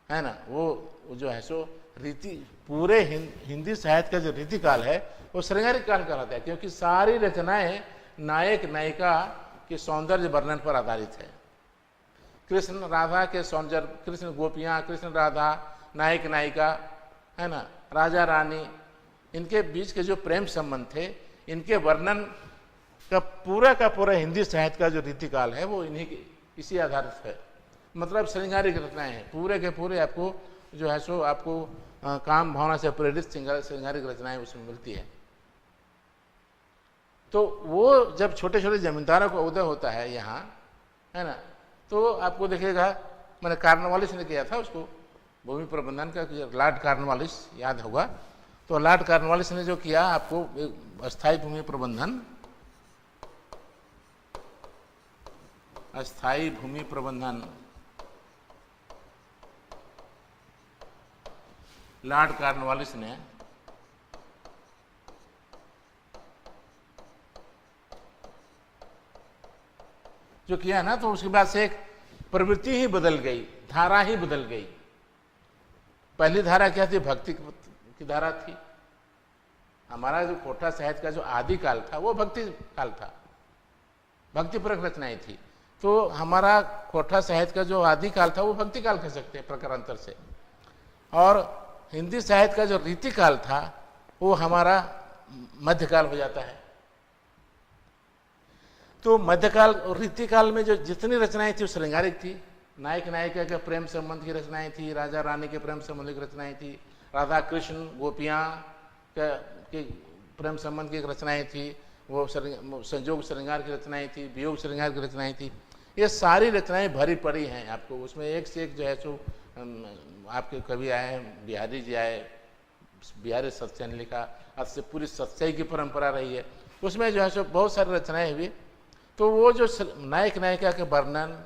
है ना, वो जो है सो रीति, पूरे हिंदी साहित्य का जो रीतिकाल है वो श्रृंगारिक काल कहलाता है, क्योंकि सारी रचनाएं नायक नायिका के सौंदर्य वर्णन पर आधारित है। कृष्ण राधा के सौंदर्य, कृष्ण गोपियाँ, कृष्ण राधा, नायक नायिका, है ना, राजा रानी, इनके बीच के जो प्रेम संबंध थे, इनके वर्णन का पूरा हिंदी साहित्य का जो रीतिकाल है वो इसी आधारित है। मतलब श्रृंगारिक रचनाएं हैं, पूरे के पूरे आपको जो है सो आपको काम भावना से प्रेरित श्रृंगारिक रचनाएं उसमें मिलती है। तो वो जब छोटे छोटे जमींदारों का उदय होता है यहाँ, है ना, तो आपको देखिएगा, मैंने कार्नवालिस ने किया था उसको, भूमि प्रबंधन का, लॉर्ड कार्नवालिस याद होगा। तो लॉर्ड कार्नवालिस ने जो किया आपको अस्थाई भूमि प्रबंधन, अस्थाई भूमि प्रबंधन लॉर्ड कार्नवालिस ने जो किया ना, तो उसके बाद से एक प्रवृत्ति ही बदल गई, धारा ही बदल गई। पहली धारा क्या थी? भक्ति की धारा थी। हमारा जो कोठा साहित्य का जो आदि काल था वो भक्ति काल था, भक्तिपरक रचनाएं थी। तो हमारा कोठा साहित्य का जो आदि काल था वो भक्ति काल कह सकते हैं प्रकारांतर से। और हिंदी साहित्य का जो रीतिकाल था वो हमारा मध्यकाल हो जाता है। तो मध्यकाल और रीतिकाल में जो जितनी रचनाएं थी वो श्रृंगारिक थी। नायक नायिका के प्रेम संबंध की रचनाएं थी, राजा रानी के प्रेम संबंध की रचनाएं थी, राधा कृष्ण गोपियाँ के प्रेम संबंध की रचनाएं थी, वो संयोग श्रृंगार की रचनाएं थी, वियोग श्रृंगार की रचनाएं थी। ये सारी रचनाएं भरी पड़ी हैं आपको। उसमें एक से एक जो है सो आपके कवि आए हैं, बिहारी जी आए, बिहारी सत्संग ने लिखा, आज से पूरी सच्चाई की परंपरा रही है। उसमें जो है सो बहुत सारी रचनाएं हुई। तो वो जो नायक नायिका के वर्णन,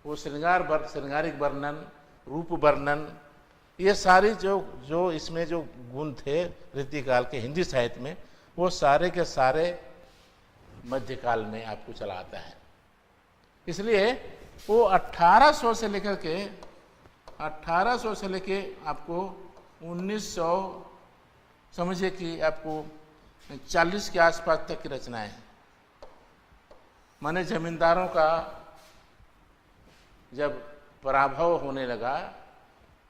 वो श्रृंगारिक वर्णन, रूप वर्णन, ये सारी जो इसमें जो गुण थे रीतिकाल के हिंदी साहित्य में, वो सारे के सारे मध्यकाल में आपको चला आता है। इसलिए वो 1800 से लेकर के आपको 1900 समझिए कि आपको 40 के आसपास तक की रचनाएं हैं। माने जमींदारों का जब पराभव होने लगा,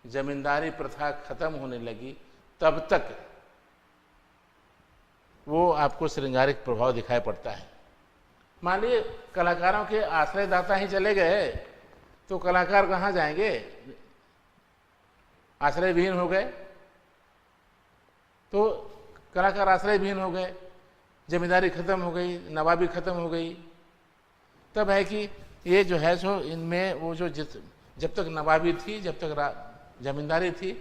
जमींदारी प्रथा खत्म होने लगी, तब तक वो आपको श्रृंगारिक प्रभाव दिखाई पड़ता है। मान लीजिए कलाकारों के आश्रयदाता ही चले गए तो कलाकार कहाँ जाएंगे? आश्रय विहीन हो गए, तो कलाकार आश्रय विहीन हो गए, जमींदारी खत्म हो गई, नवाबी खत्म हो गई। तब है कि ये जो है सो इनमें वो जो जब तक नवाबी थी, जब तक जमींदारी थी,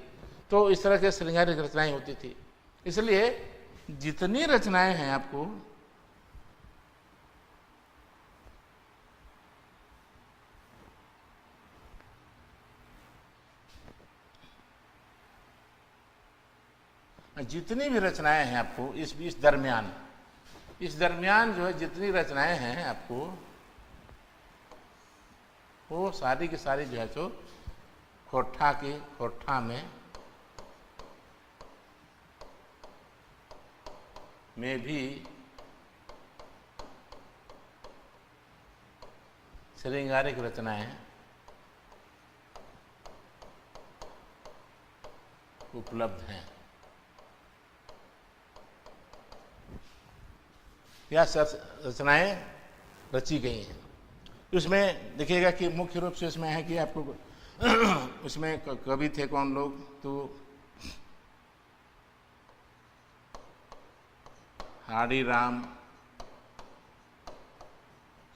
तो इस तरह के श्रृंगारिक रचनाएं होती थी। इसलिए जितनी रचनाएं हैं आपको आपको इस दरमियान जो है जितनी रचनाएं हैं आपको, वो सारी की सारी जो है सो खोठा में भी श्रृंगारिक रचनाएं उपलब्ध हैं। यह रचनाएं रची गई हैं। उसमें देखिएगा कि मुख्य रूप से इसमें है कि आपको उसमें कवि थे कौन लोग, तो हाड़ी राम,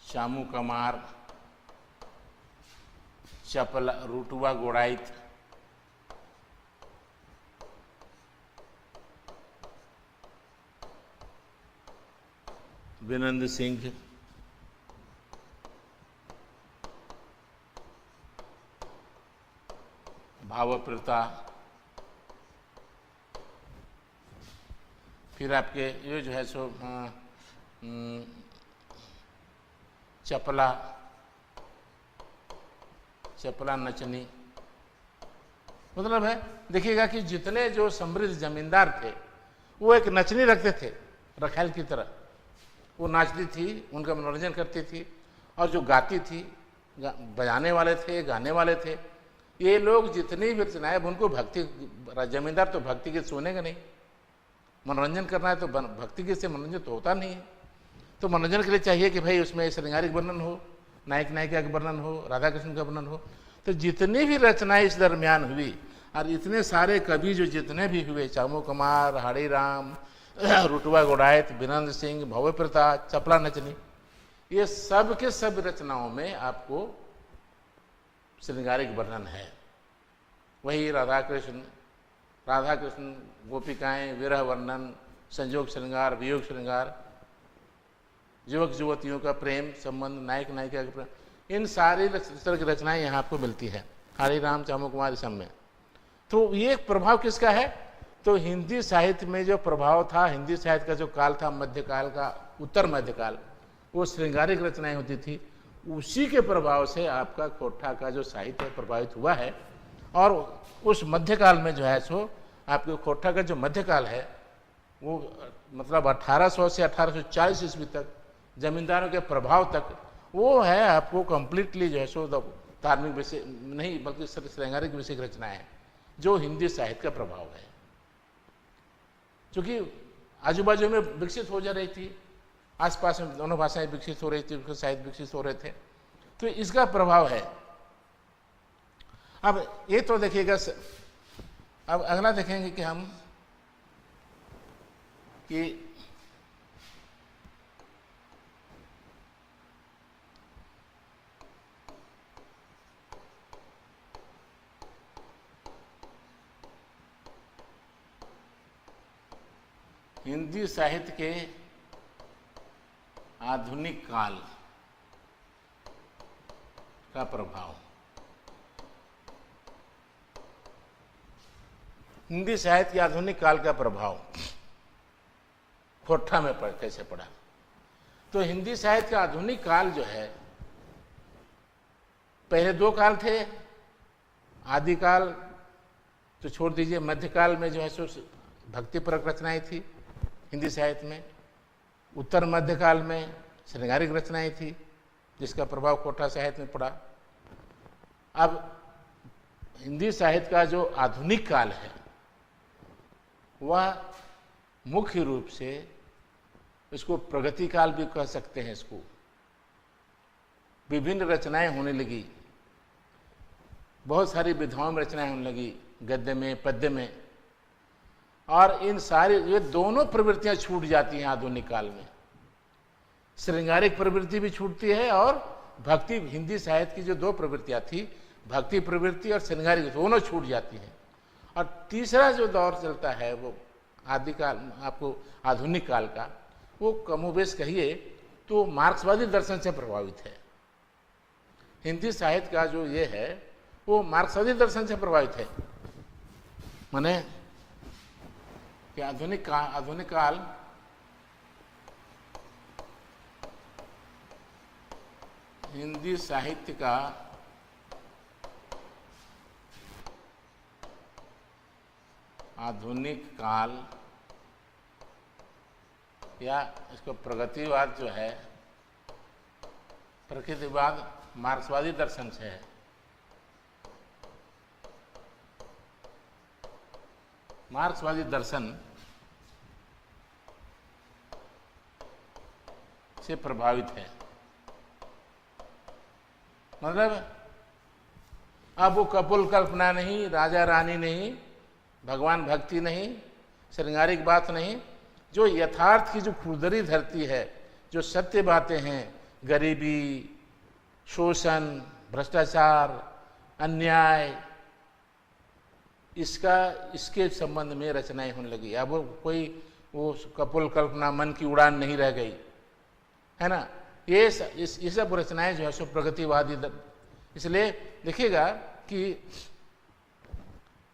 शामू कमार, चपला, रुटुआ गोड़ाइत, विनंद सिंह, भावप्रता, फिर आपके ये जो है सो चपला नचनी, मतलब है देखिएगा कि जितने जो समृद्ध जमींदार थे वो एक नचनी रखते थे रखैल की तरह। वो नाचती थी, उनका मनोरंजन करती थी, और जो गाती थी, बजाने वाले थे, गाने वाले थे, ये लोग जितनी भी रचनाएं, उनको भक्ति, जमींदार तो भक्ति गीत सुनेगा नहीं, मनोरंजन करना है तो भक्ति गीत से मनोरंजन तो होता नहीं है। तो मनोरंजन के लिए चाहिए कि भाई उसमें श्रृंगारिक वर्णन हो, नायक नायिका का वर्णन हो, राधा कृष्ण का वर्णन हो। तो जितनी भी रचनाएं इस दरमियान हुई, और इतने सारे कवि जो जितने भी हुए, चामू कुमार, हाड़ी राम, रुटुआ गोड़ाइत, विनंद सिंह, भव्यप्रता, चपला नचनी, ये सब के सब रचनाओं में आपको श्रृंगारिक वर्णन है। वही राधा कृष्ण गोपिकाएं, विरह वर्णन, संयोग श्रृंगार, वियोग श्रृंगार, युवक युवतियों का प्रेम संबंध, नायक नायिका का प्रेम, इन सारी तरह की रचनाएं यहाँ आपको मिलती है हाड़ी राम, चामू कुमार, सब में। तो ये प्रभाव किसका है? तो हिंदी साहित्य में जो प्रभाव था, हिंदी साहित्य का जो काल था मध्यकाल का, उत्तर मध्यकाल, वो श्रृंगारिक रचनाएं होती थी, उसी के प्रभाव से आपका खोटा का जो साहित्य प्रभावित हुआ है। और उस मध्यकाल में जो है सो आपके खोटा का जो मध्यकाल है वो मतलब 1800 से 1840 ईस्वी तक, जमींदारों के प्रभाव तक, वो है आपको कंप्लीटली जो है सो धार्मिक विषय नहीं बल्कि श्रृंगारिक विषय की रचनाएं हैं जो हिंदी साहित्य का प्रभाव है। क्योंकि आजू बाजू में विकसित हो जा रही थी, आसपास में दोनों भाषाएं विकसित हो रही थी, उसके साहित्य विकसित हो रहे थे, तो इसका प्रभाव है। अब ये तो देखिएगा, अब अगला देखेंगे कि हम कि हिंदी साहित्य के आधुनिक काल का प्रभाव। हिंदी साहित्य के आधुनिक काल का प्रभाव खोटा में कैसे पड़ा? तो हिंदी साहित्य का आधुनिक काल जो है, पहले दो काल थे, आदिकाल तो छोड़ दीजिए, मध्यकाल में जो है सो भक्तिपरक रचनाएं थी हिंदी साहित्य में, उत्तर मध्यकाल में श्रृंगारिक रचनाएं थी जिसका प्रभाव खोटा साहित्य में पड़ा। अब हिंदी साहित्य का जो आधुनिक काल है वह मुख्य रूप से, इसको प्रगति काल भी कह सकते हैं, इसको विभिन्न रचनाएं होने लगी, बहुत सारी विधाओं में रचनाएं होने लगी, गद्य में, पद्य में, और इन सारी ये दोनों प्रवृत्तियां छूट जाती हैं आधुनिक काल में। श्रृंगारिक प्रवृत्ति भी छूटती है और भक्ति, हिंदी साहित्य की जो दो प्रवृत्तियां थी, भक्ति प्रवृत्ति और श्रृंगारिक, दोनों छूट जाती हैं। और तीसरा जो दौर चलता है वो आदिकाल, आपको आधुनिक काल का, वो कमोबेश कहिए तो मार्क्सवादी दर्शन से प्रभावित है। हिंदी साहित्य का जो ये है वो मार्क्सवादी दर्शन से प्रभावित है। माने कि आधुनिक काल हिंदी साहित्य का आधुनिक काल, या इसको प्रगतिवाद जो है, प्रकृतिवाद मार्क्सवादी दर्शन से है। मार्क्सवादी दर्शन से प्रभावित है। मतलब अब वो कपोल कल्पना नहीं, राजा रानी नहीं, भगवान भक्ति नहीं, श्रृंगारिक बात नहीं, जो यथार्थ की जो खुरदरी धरती है, जो सत्य बातें हैं, गरीबी, शोषण, भ्रष्टाचार, अन्याय, इसके संबंध में रचनाएं होने लगी। अब कोई वो कपोल कल्पना, मन की उड़ान नहीं रह गई, है ना। ये सब रचनाएं जो है सो प्रगतिवादी। इसलिए देखिएगा कि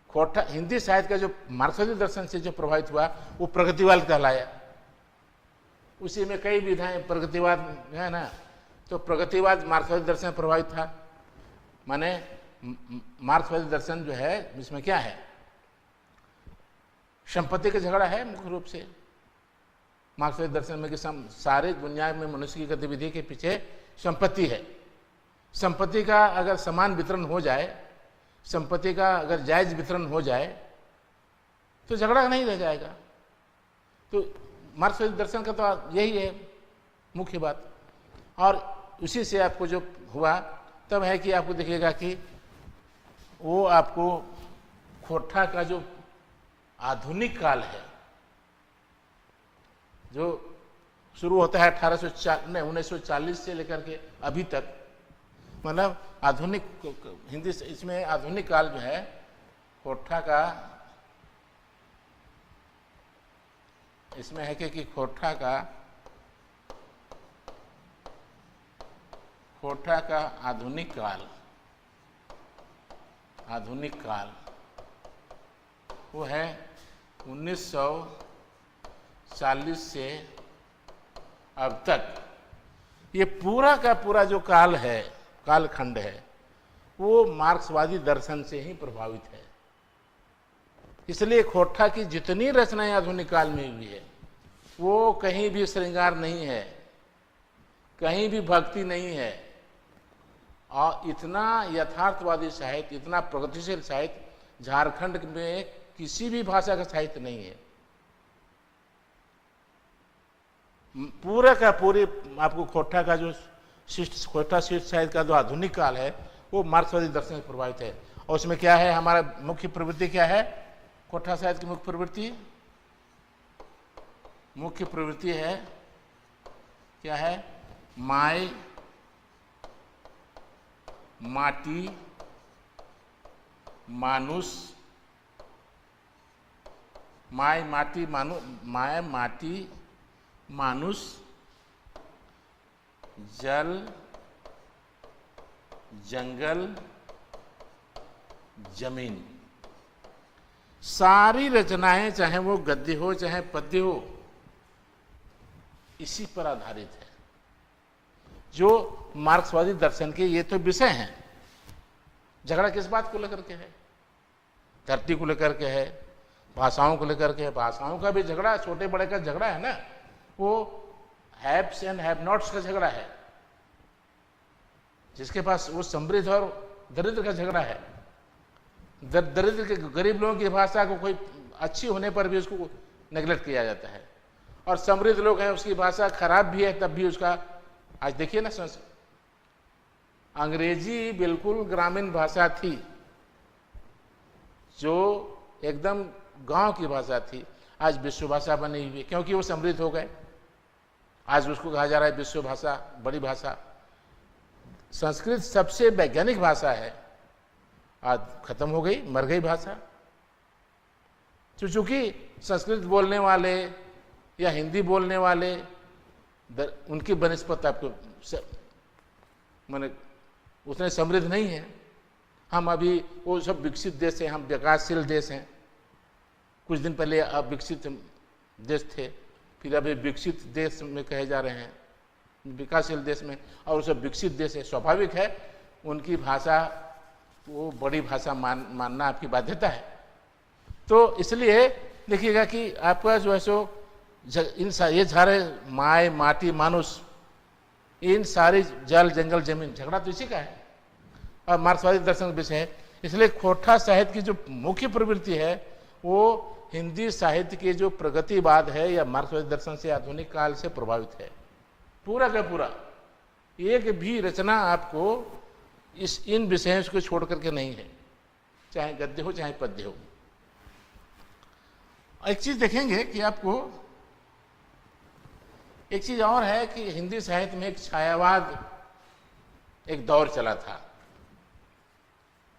खोटा हिंदी साहित्य का जो मार्क्सवादी दर्शन से जो प्रभावित हुआ वो प्रगतिवाद कहलाया। उसी में कई विधाएं प्रगतिवाद है ना, तो प्रगतिवाद मार्क्सवादी दर्शन प्रभावित था। माने मार्क्सवादी दर्शन जो है इसमें क्या है, संपत्ति का झगड़ा है मुख्य रूप से मार्क्सवादी दर्शन में, कि सारे दुनिया में मनुष्य की गतिविधि के पीछे संपत्ति है। संपत्ति का अगर समान वितरण हो जाए, संपत्ति का अगर जायज वितरण हो जाए तो झगड़ा नहीं रह जाएगा। तो मार्क्सवादी दर्शन का तो यही है मुख्य बात। और उसी से आपको जो हुआ तब है कि आपको देखिएगा कि वो आपको खोटा का जो आधुनिक काल है, जो शुरू होता है 1940 से लेकर के अभी तक, मतलब आधुनिक हिंदी इसमें आधुनिक काल जो है खोटा का, इसमें है कि खोटा का आधुनिक काल वो है 1940 से अब तक। ये पूरा का पूरा जो काल है, कालखंड है, वो मार्क्सवादी दर्शन से ही प्रभावित है। इसलिए खोटा की जितनी रचनाएं आधुनिक काल में हुई है वो कहीं भी श्रृंगार नहीं है, कहीं भी भक्ति नहीं है, और इतना यथार्थवादी साहित्य, इतना प्रगतिशील साहित्य झारखंड में किसी भी भाषा का साहित्य नहीं है। पूरा का पूरी आपको खोटा का जो खोटा शिष्ट साहित्य का जो आधुनिक काल है वो मार्क्सवादी दर्शन से प्रभावित है। और उसमें क्या है, हमारा मुख्य प्रवृत्ति क्या है, खोटा साहित्य की मुख्य प्रवृत्ति है क्या है, माय माटी मानुष, माय माटी मानुष, जल, जंगल, जमीन, सारी रचनाएं चाहे वो गद्य हो चाहे पद्य हो इसी पर आधारित है। जो मार्क्सवादी दर्शन के ये तो विषय हैं। झगड़ा किस बात को लेकर के है, धरती को लेकर के है, भाषाओं को लेकर के है। भाषाओं का भी झगड़ा, छोटे बड़े का झगड़ा है ना, वो हैव्स एंड हैव नॉट्स का झगड़ा है। जिसके पास वो समृद्ध और दरिद्र का झगड़ा है। दरिद्र के गरीब लोगों की भाषा को कोई अच्छी होने पर भी उसको नेग्लेक्ट किया जाता है, और समृद्ध लोग हैं उसकी भाषा खराब भी है तब भी उसका, आज देखिए ना, अंग्रेजी बिल्कुल ग्रामीण भाषा थी, जो एकदम गांव की भाषा थी, आज विश्व भाषा बनी हुई है क्योंकि वो समृद्ध हो गए। आज उसको कहा जा रहा है विश्व भाषा, बड़ी भाषा। संस्कृत सबसे वैज्ञानिक भाषा है, आज खत्म हो गई, मर गई भाषा। तो चूंकि संस्कृत बोलने वाले या हिंदी बोलने वाले उनकी बनस्पत आपको माने उतने समृद्ध नहीं है। हम अभी वो सब विकसित देश हैं, हम विकासशील देश हैं। कुछ दिन पहले अविकसित देश थे, फिर अभी विकसित देश में कहे जा रहे हैं, विकासशील देश में, और वो सब विकसित देश है। स्वाभाविक है उनकी भाषा वो बड़ी भाषा मानना आपकी बाध्यता है। तो इसलिए देखिएगा कि आपका जो है सो ये सारे माय माटी मानुष, इन सारी जल जंगल जमीन, झगड़ा तो इसी का है और मार्क्सवादी दर्शन का विषय है। इसलिए खोटा साहित्य की जो मुख्य प्रवृत्ति है वो हिंदी साहित्य के जो प्रगतिवाद है या मार्क्सवादी दर्शन से आधुनिक काल से प्रभावित है। पूरा का पूरा एक भी रचना आपको इन विषयों को छोड़ करके नहीं है, चाहे गद्य हो चाहे पद्य हो। एक चीज देखेंगे कि आपको एक चीज और है कि हिंदी साहित्य में एक छायावाद एक दौर चला था,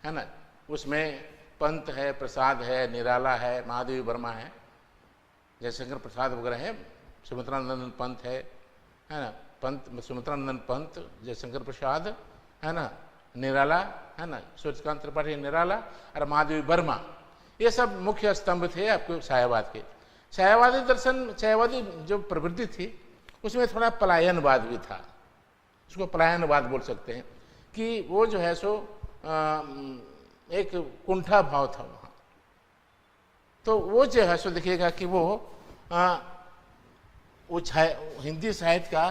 है ना। उसमें पंत है, प्रसाद है, निराला है, महादेवी वर्मा है, जयशंकर प्रसाद वगैरह है, सुमित्रानंदन पंत है ना, पंत सुमित्रानंदन पंत, जयशंकर प्रसाद, है ना, निराला, है ना, सूर्यकांत त्रिपाठी निराला और महादेवी वर्मा, ये सब मुख्य स्तंभ थे आपको छायावाद के। छायावादी दर्शन, छायावादी जो प्रवृत्ति थी उसमें थोड़ा पलायनवाद भी था, उसको पलायनवाद बोल सकते हैं कि वो जो है सो एक कुंठा भाव था वहाँ। तो वो जो है सो देखिएगा कि वो हिंदी साहित्य का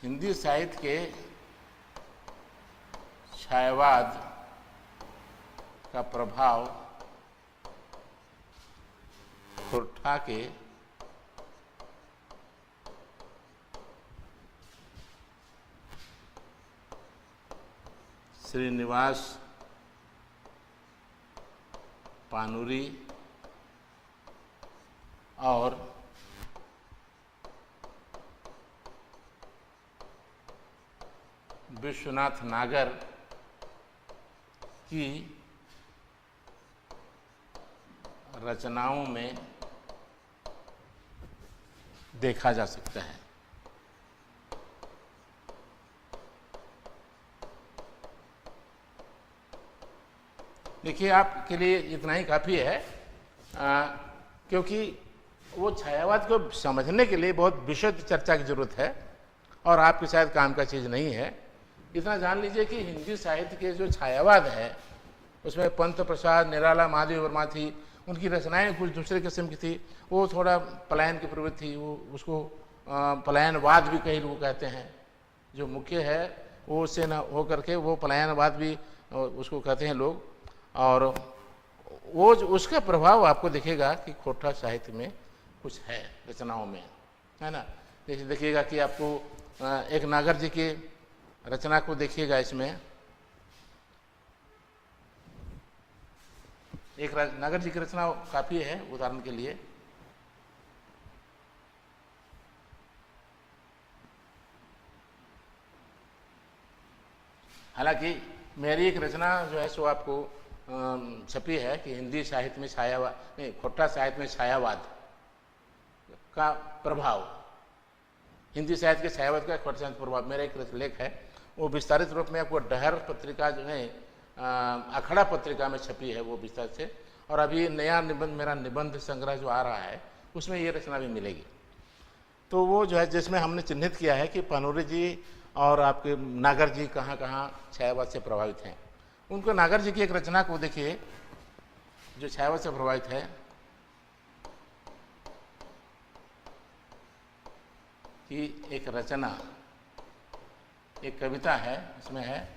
हिंदी साहित्य के छायावाद का प्रभाव खोटा के श्रीनिवास पानुरी और विश्वनाथ नागर की रचनाओं में देखा जा सकता है। देखिए आपके लिए इतना ही काफ़ी है, क्योंकि वो छायावाद को समझने के लिए बहुत विशद चर्चा की जरूरत है और आपके शायद काम का चीज़ नहीं है। इतना जान लीजिए कि हिंदी साहित्य के जो छायावाद है उसमें पंत प्रसाद, निराला, महादेवी वर्मा थी, उनकी रचनाएं कुछ दूसरे किस्म की थी। वो थोड़ा पलायन की प्रवृत्ति थी, वो उसको पलायनवाद भी कई लोग कहते हैं। जो मुख्य है वो उससे न हो करके वो पलायनवाद भी उसको कहते हैं लोग। और वो उसका प्रभाव आपको दिखेगा कि खोटा साहित्य में कुछ है रचनाओं में, है ना। जैसे देखिएगा कि आपको एक नागर जी की रचना को देखिएगा, इसमें एक नागर जी की रचना काफ़ी है उदाहरण के लिए। हालांकि मेरी एक रचना जो है सो आपको छपी है कि हिंदी साहित्य में छायावाद नहीं, खोटा साहित्य में छायावाद का प्रभाव, हिंदी साहित्य के छायावाद का खोटा साहित्य प्रभाव, मेरा एक लेख है, वो विस्तारित रूप में आपको डहर पत्रिका जो है अखड़ा पत्रिका में छपी है वो विस्तार से। और अभी नया निबंध, मेरा निबंध संग्रह जो आ रहा है उसमें ये रचना भी मिलेगी। तो वो जो है जिसमें हमने चिन्हित किया है कि पानुरी जी और आपके नागर जी कहाँ कहाँ छायावाद से प्रभावित हैं। उनको नागर जी की एक रचना को देखिए जो छायावाद से प्रभावित है, कि एक रचना, एक कविता है, इसमें है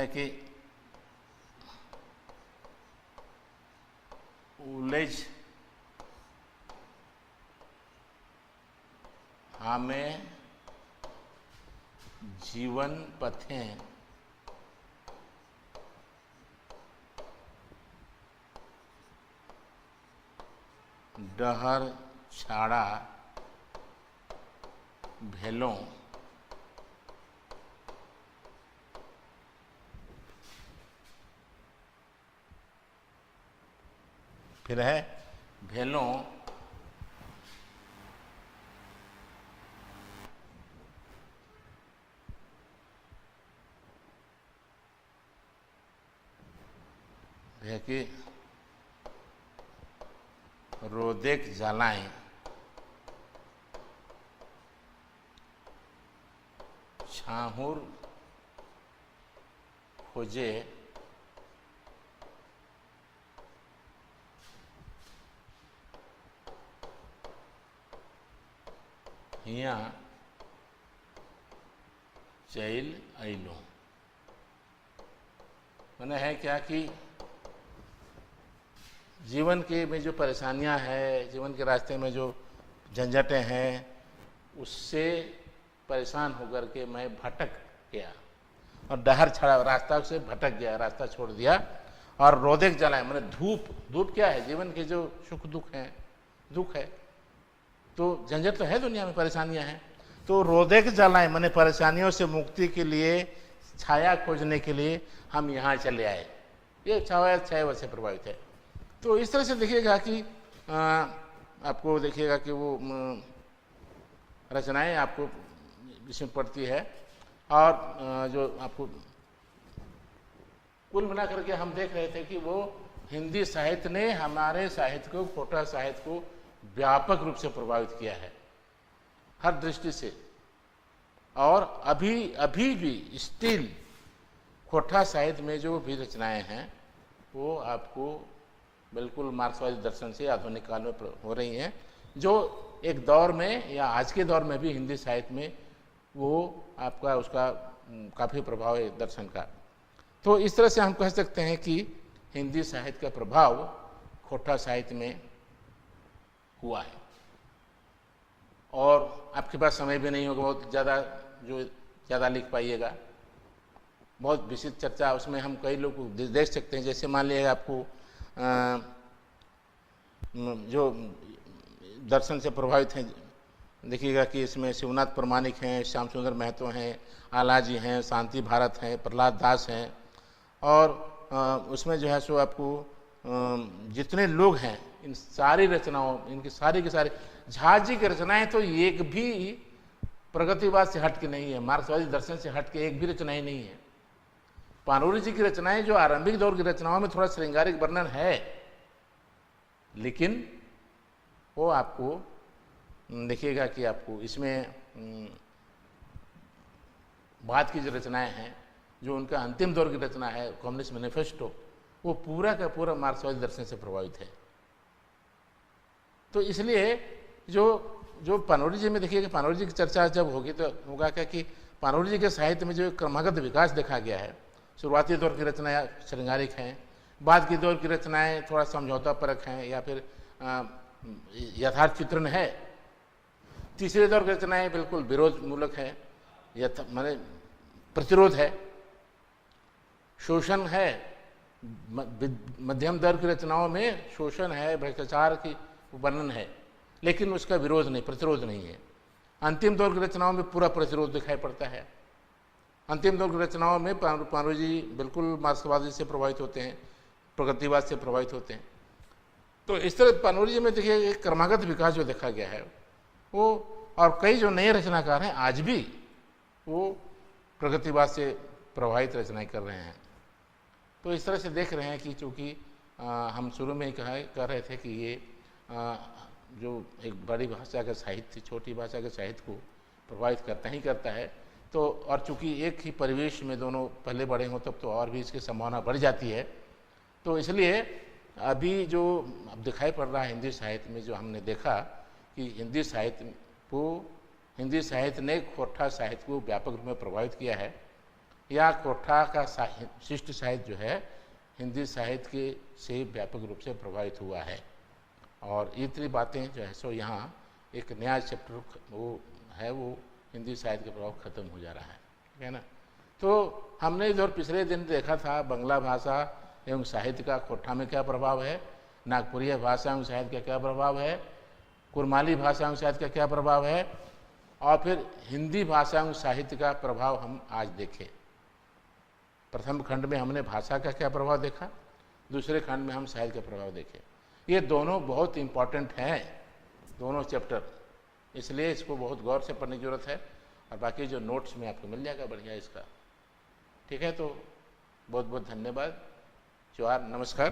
कि उलझ हमें जीवन पथें डहर छाड़ा भेलों फिर है भेलों है कि रोदेक जलाएं छाहूर खोजे हिया चैल अइलो। मैंने है क्या कि जीवन के में जो परेशानियां हैं, जीवन के रास्ते में जो झंझटें हैं, उससे परेशान होकर के मैं भटक गया और डहर छड़ा, रास्ता से भटक गया, रास्ता छोड़ दिया और रोदेक जलाए। मैंने धूप क्या है? जीवन के जो सुख दुख हैं, दुख है तो झंझट तो है, दुनिया में परेशानियां हैं, तो रोदेक जलाए मैंने परेशानियों से मुक्ति के लिए, छाया खोजने के लिए हम यहाँ चले आए। ये 6 वर्ष से प्रभावित है। तो इस तरह से देखिएगा कि आपको देखिएगा कि वो रचनाएं आपको इसमें पड़ती है और जो आपको कुल मिला करके हम देख रहे थे कि वो हिंदी साहित्य ने हमारे साहित्य को, खोटा साहित्य को व्यापक रूप से प्रभावित किया है हर दृष्टि से। और अभी भी स्टिल खोटा साहित्य में जो भी रचनाएं हैं वो आपको बिल्कुल मार्क्सवादी दर्शन से आधुनिक काल में हो रही हैं, जो एक दौर में या आज के दौर में भी हिंदी साहित्य में वो आपका उसका काफ़ी प्रभाव है दर्शन का। तो इस तरह से हम कह सकते हैं कि हिंदी साहित्य का प्रभाव खोटा साहित्य में हुआ है। और आपके पास समय भी नहीं होगा बहुत ज़्यादा जो ज़्यादा लिख पाइएगा, बहुत विस्तृत चर्चा उसमें हम कई लोग देख सकते हैं। जैसे मान लिया आपको जो दर्शन से प्रभावित हैं, देखिएगा कि इसमें शिवनाथ प्रमाणिक हैं, श्याम सुंदर महतो हैं, आला जी हैं, शांति भारत हैं, प्रहलाद दास हैं, और उसमें जो है सो आपको जितने लोग हैं इन सारी रचनाओं, इनकी सारी की सारी, झा जी की रचनाएं तो एक भी प्रगतिवाद से हट के नहीं है, मार्क्सवादी दर्शन से हट के एक भी रचनाएं नहीं है। पानोरी जी की रचनाएं जो आरंभिक दौर की रचनाओं में थोड़ा श्रृंगारिक वर्णन है, लेकिन वो आपको देखिएगा कि आपको इसमें बाद की जो रचनाएं हैं, जो उनका अंतिम दौर की रचना है कम्युनिस्ट मैनिफेस्टो, वो पूरा का पूरा मार्क्सवादी दर्शन से प्रभावित है। तो इसलिए जो पानोरी जी में देखिएगा, पानोरी जी की चर्चा जब होगी तो होगा क्या कि पानोरी जी के साहित्य में जो क्रमागत विकास देखा गया है, शुरुआती दौर की रचनाएं श्रृंगारिक हैं, बाद की दौर की रचनाएं थोड़ा समझौता परक हैं या फिर यथार्थ चित्रण है, तीसरे दौर की रचनाएं बिल्कुल विरोध मूलक है, माने प्रतिरोध है, शोषण है। मध्यम दौर की रचनाओं में शोषण है, भ्रष्टाचार की वर्णन है, लेकिन उसका विरोध नहीं, प्रतिरोध नहीं है। अंतिम दौर की रचनाओं में पूरा प्रतिरोध दिखाई पड़ता है। अंतिम दौर की रचनाओं में पानोरी जी बिल्कुल मार्क्सवादी से प्रभावित होते हैं, प्रगतिवाद से प्रभावित होते हैं। तो इस तरह पानोरी जी में देखिए एक क्रमागत विकास जो देखा गया है वो, और कई जो नए रचनाकार हैं आज भी वो प्रगतिवाद से प्रभावित रचनाएं कर रहे हैं। तो इस तरह से देख रहे हैं कि चूँकि हम शुरू में ही कह रहे थे कि ये जो एक बड़ी भाषा का साहित्य छोटी भाषा के साहित्य को प्रभावित करता ही करता है। तो और चूँकि एक ही परिवेश में दोनों पहले बड़े हों तब तो और भी इसकी संभावना बढ़ जाती है। तो इसलिए अभी जो अब दिखाई पड़ रहा है हिंदी साहित्य में, जो हमने देखा कि हिंदी साहित्य ने खोटा साहित्य को व्यापक रूप में प्रभावित किया है, या खोटा का शिष्ट साहित्य जो है हिंदी साहित्य के से व्यापक रूप से प्रभावित हुआ है। और इतनी बातें जो है सो यहाँ एक नया चैप्टर वो है, वो हिंदी साहित्य का प्रभाव खत्म हो जा रहा है, ठीक है ना। तो हमने इधर पिछले दिन देखा था बांग्ला भाषा एवं साहित्य का खोटा में क्या प्रभाव है, नागपुरी भाषा एवं साहित्य का क्या प्रभाव है, कुरमाली भाषा एवं साहित्य का क्या प्रभाव है, और फिर हिंदी भाषा एवं साहित्य का प्रभाव हम आज देखें। प्रथम खंड में हमने भाषा का क्या प्रभाव देखा, दूसरे खंड में हम साहित्य का प्रभाव देखें। ये दोनों बहुत इम्पॉर्टेंट हैं, दोनों चैप्टर, इसलिए इसको बहुत गौर से पढ़ने की जरूरत है। और बाकी जो नोट्स में आपको मिल जाएगा बढ़िया इसका, ठीक है। तो बहुत बहुत धन्यवाद, जोहार, नमस्कार।